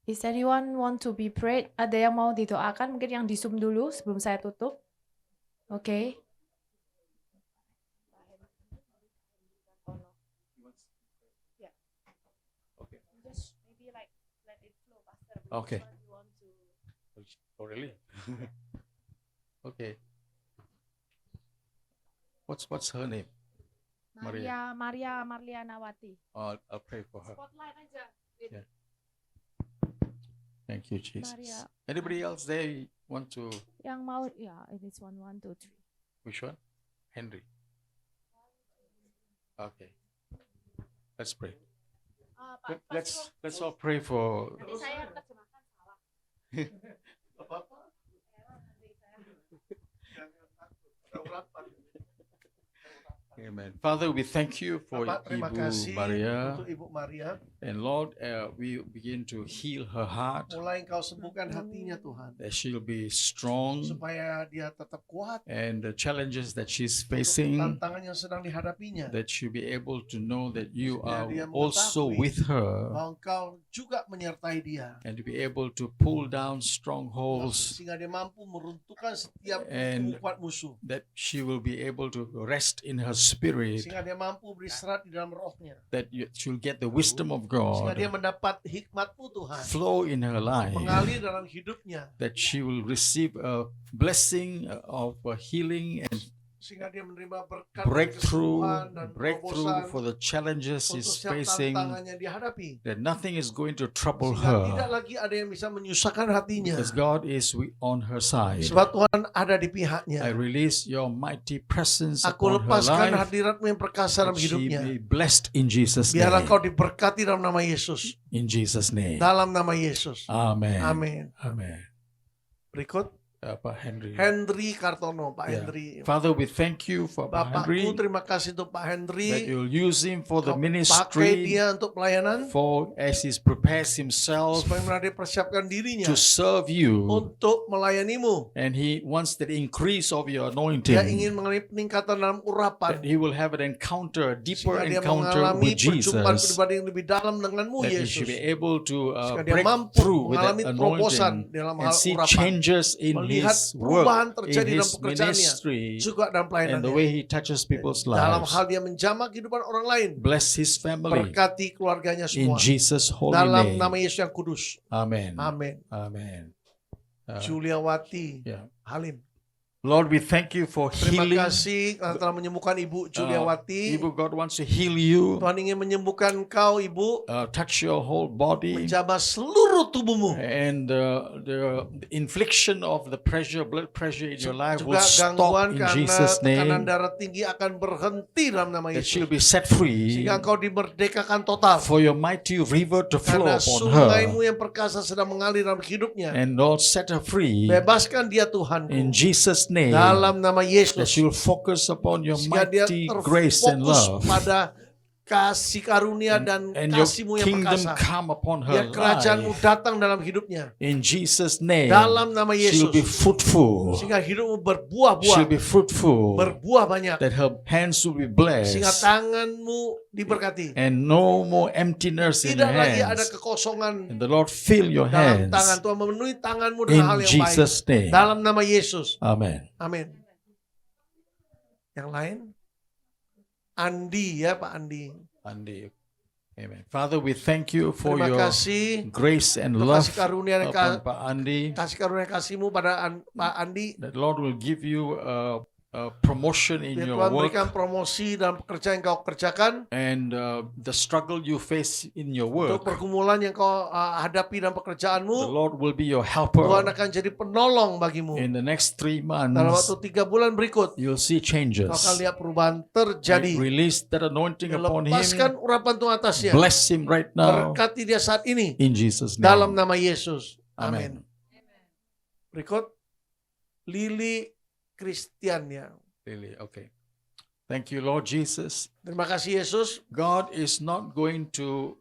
Is anyone want to be prayed? Ada yang mau didoakan? Mungkin yang di Zoom dulu sebelum saya tutup. Okay. Yeah. Okay. Just maybe like let it flow, Pastor. Okay. You want to... Oh, really? Okay. What's her name? Maria Marlianawati. I'll pray for her. Spotlight aja. Yeah. Thank you, Jesus. Maria. Anybody else there want to? Yang mau, ya, it is 1, 1, 2, 3. Which one? Henry. Okay. Let's pray. Let's all pray for. Nanti saya terjemahkan salah. Amen. Father, we thank you for Bapak, terima Ibu kasih Maria. untuk Ibu Maria. And Lord, we begin to heal her heart, Mulai Engkau sembuhkan hatinya Tuhan, that she'll be strong, supaya dia tetap kuat and the challenges that she's untuk facing, tantangan yang sedang dihadapinya. that she'll be able to know that you are Dia also mengetahui with her, bahwa Engkau juga menyertai dia, and to be able to pull down strongholds, sehingga dia mampu meruntuhkan setiap And- kuat musuh, that she will be able to rest in her spirit, sehingga dia mampu beristirahat di dalam rohnya, that she'll get the wisdom of sehingga dia God mendapat hikmat-Mu Tuhan, flow in her life, mengalir dalam hidupnya, that she will receive a blessing of healing and sehingga dia menerima berkat breakthrough kesembuhan dan terobosan for the challenges untuk she's setiap facing, tantangan yang dihadapi. that nothing is going to trouble Sehingga tidak her, lagi ada yang bisa menyusahkan hatinya. because God is on her side. Sebab Tuhan ada di I pihaknya. release your mighty presence Aku upon her lepaskan life, hadirat-Mu yang perkasa dalam that she hidupnya. be blessed in Jesus' Biarlah name. kau diberkati dalam nama Yesus. In Jesus' name. Dalam nama Yesus. Amen. Amin. Amen. Berikut Pak Henry. Henry Kartono, Pak Yeah. Henry. Father, we thank you for Pak Henry, Bapakku, terima kasih untuk Pak that Henry. you'll use him for the Kau pakai ministry, dia untuk pelayanan, for as he prepares himself supaya dia persiapkan dirinya to serve you, untuk melayanimu. and he wants that increase of your Dia anointing, ingin mengalami peningkatan dalam urapan, that he will have an encounter, a deeper sehingga dia encounter mengalami with Jesus, perjumpaan pribadi yang lebih dalam denganmu, that he Yesus. should be able to Sehingga dia break mampu through with that mengalami terobosan anointing dalam and hal see urapan, changes in his melihat his perubahan work, in terjadi dalam his pekerjaannya, ministry, juga dalam and the pelayanannya. way he touches people's Dalam lives. hal dia menjamah kehidupan orang lain, Bless his family berkati keluarganya in semua. Jesus' holy Dalam name. nama Yesus yang kudus. Amen. Amin. Amen. Juliawati Yeah. Halim. Lord, we thank you for Terima healing. kasih karena telah menyembuhkan Ibu Juliawati. Ibu, God wants to heal you. Tuhan ingin menyembuhkan kau, Ibu, Touch your whole body. menjamah seluruh tubuhmu. And the infliction of the pressure, blood pressure in your life will Juga stop gangguan in karena Jesus' tekanan name. darah tinggi akan berhenti dalam nama That she'll Yesus. be set free Sehingga engkau dimerdekakan total. for your mighty river to flow Karena upon her. sungaimu yang perkasa sedang mengalir dalam hidupnya. And Lord, set her free Bebaskan dia Tuhanku. in Jesus' name. Dalam nama That Yesus. she will focus upon your Sehingga dia mighty grace and terfokus love. pada kasih karunia dan And your kasih-Mu yang kingdom perkasa. come upon her Biar kerajaan-Mu life. datang dalam hidupnya. In Jesus' name, Dalam nama she'll be Yesus. fruitful. Sehingga hidupmu She'll berbuah-buah. be fruitful. Berbuah banyak. That her hands will be Sehingga blessed. tanganmu diberkati. And no more emptiness in Tidak her lagi ada hands. kekosongan And the Lord fill your dalam hands. tangan. Tuhan memenuhi tanganmu dengan hal In yang baik. Jesus' name. Dalam nama Yesus. Amen. Amin. Yang lain? Andi ya Pak Andi. Andi. Amen. Father, we thank you for Terima your kasih. grace and Untuk love kasih karunia dan upon Pak Andi. kasih karunia kasih-Mu pada Pak Andi. That Lord will give you a promotion in Biar your Tuhan work. berikan promosi dalam pekerjaan yang kau kerjakan. And the struggle you face in your Untuk work, pergumulan yang kau hadapi dalam the pekerjaanmu. Lord will be your Tuhan helper. akan jadi penolong bagimu. In the next 3 Dalam months, waktu 3 bulan berikut. you'll see changes. Kau akan lihat perubahan terjadi. Release that anointing upon Lepaskan him. urapan Tuhan atasnya. Bless him right now. Berkati dia saat ini. In Jesus' Dalam name. nama Yesus. Amin. Amen. Berikut. Lili Kristian ya. Really, okay. Thank you, Lord Jesus. Terima kasih Yesus. God is not going to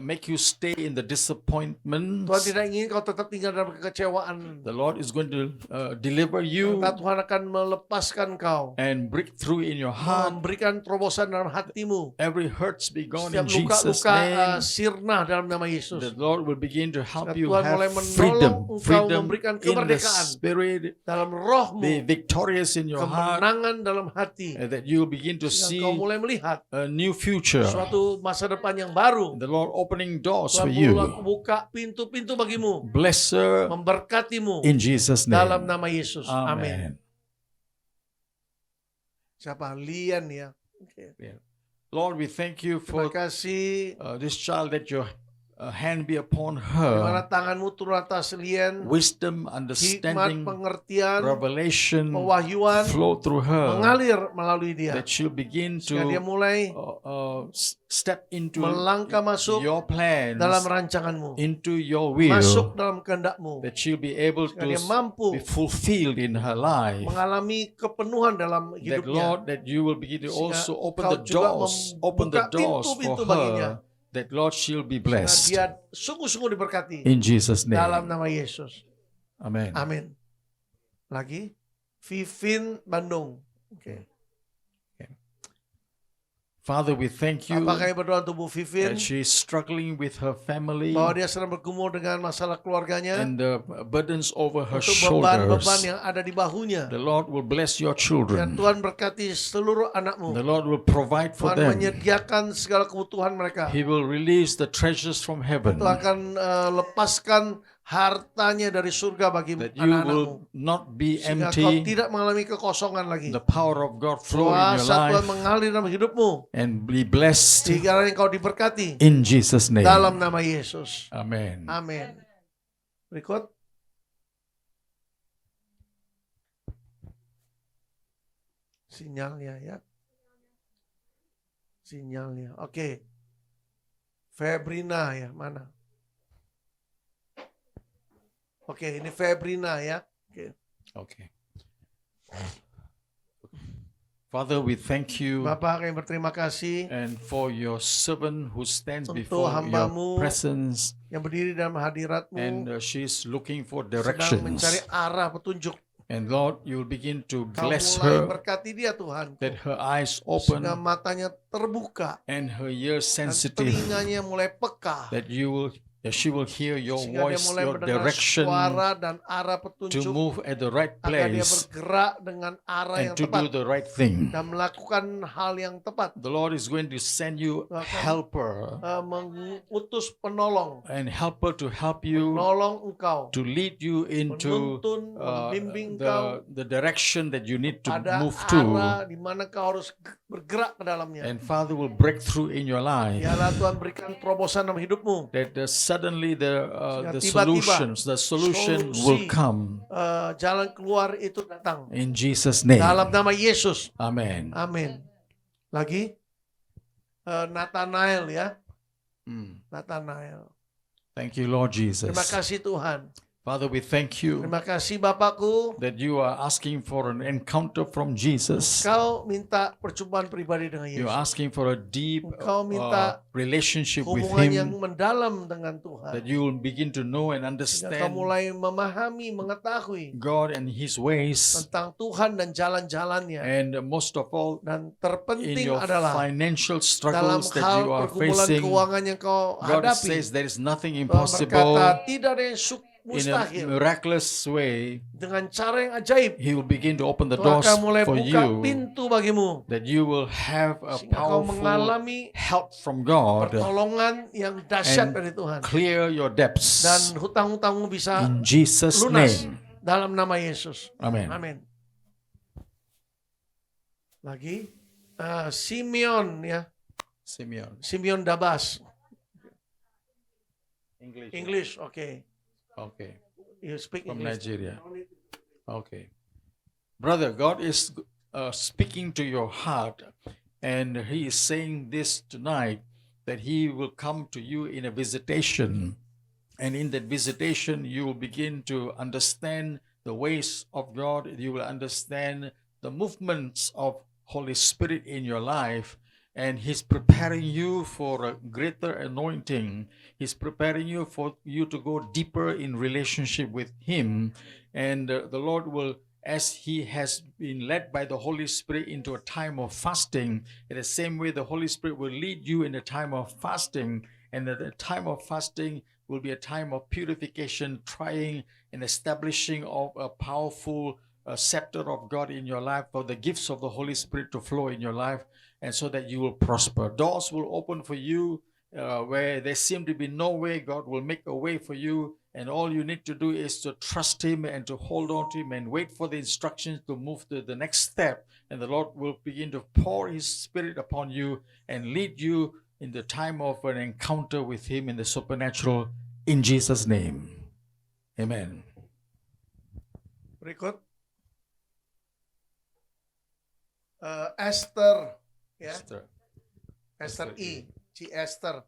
make you stay in the disappointment. Tuhan tidak ingin kau tetap tinggal dalam kekecewaan. The Lord is going to deliver you Karena Tuhan akan melepaskan kau. and break through in your heart. Memberikan terobosan dalam hatimu. Every hurts be gone Setiap in Jesus' luka-luka name. sirna dalam nama Yesus. The Lord will begin to help you Tuhan have mulai menolong freedom, engkau, freedom memberikan in the kemerdekaan. spirit, Dalam rohmu. be victorious in your heart, Kemenangan dalam hati. that you will begin to Sehingga see kau mulai melihat a new future. suatu masa depan yang baru. The Lord opening doors for Tuhan you. buka pintu-pintu bagimu. Bless her Memberkatimu. in Jesus' Dalam name. nama Yesus. Amin. Amen. Siapa? Lian ya. Oke. Lord, we thank you Terima for kasih. this child, that your hand be upon Di mana her. tanganmu turun atas Lian. Wisdom, Hikmat, understanding, pengertian, revelation pewahyuan flow through her. mengalir melalui dia. That she'll begin Sehingga dia to mulai step into melangkah masuk your plans, dalam rancanganmu. into your Masuk will, dalam kehendakmu. that she'll be able Sehingga to dia mampu be fulfilled in her life. mengalami kepenuhan dalam That hidupnya. Lord, that you will begin to Sehingga also open kau the juga doors, open the membuka doors for pintu-pintu baginya. her. That Lord, she'll be Sehingga blessed dia sungguh-sungguh diberkati. in Jesus' Dalam name. nama Yesus. Amen. Amin. Lagi. Vivin Bandung. Oke. Father, we thank you Apakah yang berdoa untuk Bu Vivin? that she's struggling with her family Bahwa dia sedang bergumul dengan masalah keluarganya. and the burdens over her Untuk shoulders. beban-beban yang ada di bahunya. The Lord will bless your Dan children. Tuhan berkati seluruh anakmu. The Lord will provide for Tuhan them. menyediakan segala kebutuhan mereka. He will release the treasures from heaven. Tuhan akan lepaskan hartanya dari surga bagi That you anak-anakmu. will not be Sehingga kau empty. tidak mengalami kekosongan lagi. The power of God flow in your Kuasa Tuhan life mengalir dalam hidupmu. and be blessed Sehingga yang kau diberkati. in Jesus' name. Dalam nama Yesus. Amen. Amin. Berikut. Sinyalnya ya. Sinyalnya. Oke. Febrina ya. Mana? Oke, ini Febrina ya. Oke. Okay. Father, we thank you Bapak kami berterima kasih and for your servant who stands Untuk before hamba-Mu your presence, yang berdiri dalam hadirat-Mu and she's looking for sedang directions. mencari arah petunjuk. And Lord, you'll begin to Kau bless mulai her, berkati dia Tuhan. that her eyes Sehingga open matanya terbuka and her ears dan sensitive, telinganya mulai peka. that you will that she will hear your Sehingga dia voice, mulai your mendengar direction suara dan arah to petunjuk move at the right agar dia place bergerak dengan arah yang and to do tepat the right thing. dan melakukan hal yang tepat. The Lord is going to send you a helper Mengutus penolong, and helper to help you, menolong engkau, to lead you into menuntun, membimbing engkau the direction that you need to pada move to. arah di mana kau harus bergerak ke dalamnya. And Father will break through in your life. Biarlah Tuhan berikan terobosan dalam hidupmu. That suddenly the Tiba-tiba solution solusi, will come jalan keluar itu datang. in Jesus' name. Dalam nama Yesus. Amen. Amin. Lagi Nathanael ya. Nathanael. Thank you, Lord Jesus. Terima kasih Tuhan. Father, we thank you Terima kasih Bapakku. that you are asking for an encounter from Jesus. Kau minta perjumpaan pribadi dengan You're Yesus. asking for a deep Engkau minta relationship with Hubungan yang Him, mendalam dengan Tuhan. that you will begin to know and Sehingga kau understand mulai memahami, mengetahui God and His ways, tentang Tuhan dan jalan-jalannya. and most of all, Dan in terpenting your adalah financial dalam struggles that hal you are pergumulan facing. keuangan yang kau God hadapi. says there is nothing Tuhan impossible. berkata tidak ada yang In a mustahil. miraculous way, Dengan cara yang ajaib, He will begin to open the Tuhan doors akan mulai for buka you, pintu bagimu. that you will have a Sehingga kau powerful mengalami help from God, pertolongan yang dahsyat and dari Tuhan. clear your debts. Dan hutang-hutangmu bisa In Jesus' lunas name. dalam nama Yesus. Amen. Amin. Lagi Simeon ya, Simeon. Simeon Dabas. English. English, okay. Okay. You speak From English. Nigeria. Okay. Brother, God is speaking to your heart, and He is saying this tonight, that He will come to you in a visitation. And in that visitation, you will begin to understand the ways of God. You will understand the movements of Holy Spirit in your life. And He's preparing you for a greater anointing. He's preparing you for you to go deeper in relationship with Him. And the Lord will, as He has been led by the Holy Spirit into a time of fasting, in the same way the Holy Spirit will lead you in a time of fasting. And at the time of fasting will be a time of purification, trying and establishing of a powerful scepter of God in your life, for the gifts of the Holy Spirit to flow in your life, and so that you will prosper. Doors will open for you where there seem to be no way. God will make a way for you, and all you need to do is to trust Him and to hold on to Him and wait for the instructions to move to the next step. And the Lord will begin to pour His Spirit upon you and lead you in the time of an encounter with Him in the supernatural, in Jesus' name. Amen. Berikut Esther ya, Esther E. Ci Esther.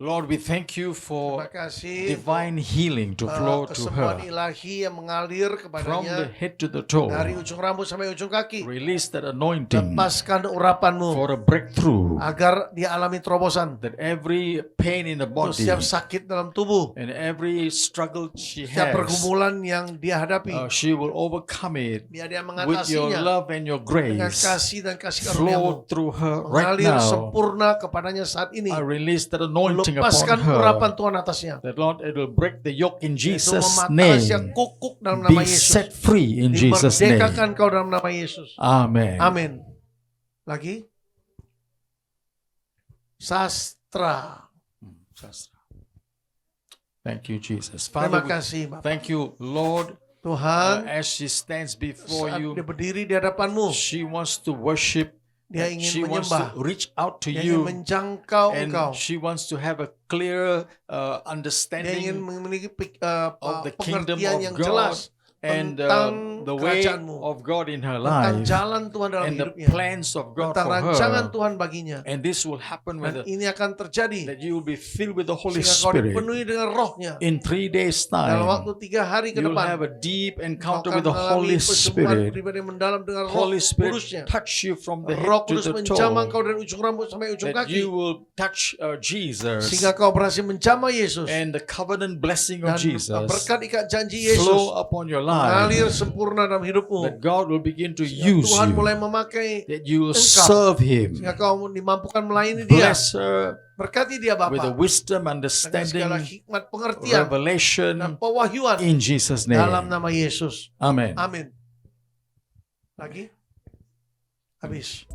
Lord, we thank you for Terima kasih divine healing to flow to kesembuhan her ilahi yang mengalir from the kepadanya head to the toe. dari ujung rambut sampai ujung kaki. Release that anointing Lepaskan urapanmu for a breakthrough, agar dia alami terobosan. that every pain in the Untuk body setiap sakit dalam tubuh, and every struggle she setiap has, pergumulan yang dia hadapi, she will overcome it biar dia with your mengatasinya love and your dengan grace. kasih dan kasih karuniamu. Flow through her right Mengalir now. sempurna kepadanya saat ini. I release that anointing upon Lepaskan her. urapan Tuhan atasnya. That Lord, it will break the yoke in Itu Jesus' mematahkan name. kukuk dalam nama Be Yesus. set free in Jesus' name. Dimerdekakan kau dalam nama Yesus. Amen. Amin. Lagi. Sastra. Thank you, Jesus. Terima Father, kasih Bapak. thank you, Lord. Tuhan, As she stands before saat you, dia berdiri di hadapanmu, she wants to worship. dia and ingin she wants to menyembah. reach out to Dia ingin you, menjangkau and engkau. she wants to have a clear Dia ingin understanding memiliki of the kingdom pengertian of yang God jelas and tentang the way kerajaanmu, of God in her tentang life jalan Tuhan dalam and the hidupnya, plans of God tentang for rancangan her. Tuhan baginya. And this will happen with Dan ini akan terjadi that you will be filled with the Holy sehingga kau Spirit. dipenuhi dengan rohnya. In 3 days' Dalam waktu time, 3 hari ke you'll depan, have a deep kau encounter akan with the mengalami Holy persembuhan Spirit. pribadi mendalam dengan Roh Holy Spirit Kudusnya. touch you from the Roh head to Kudus the menjamah toe. kau dari ujung rambut sampai ujung That kaki, you will touch Jesus, sehingga kau berhasil menjamah Yesus, and the covenant blessing dan of Jesus berkat ikat janji Yesus flow upon your life. mengalir sempurna sempurna dalam hidupmu. that God will begin to Sehingga use Tuhan you, mulai memakai that you will engkau. serve Him. sehingga kau dimampukan melayani dia. Bless her Berkati dia with the Bapa wisdom, dengan segala understanding, hikmat, pengertian, dan revelation pewahyuan in Jesus' dalam name. nama Yesus. Amen. Amin. Lagi? Habis.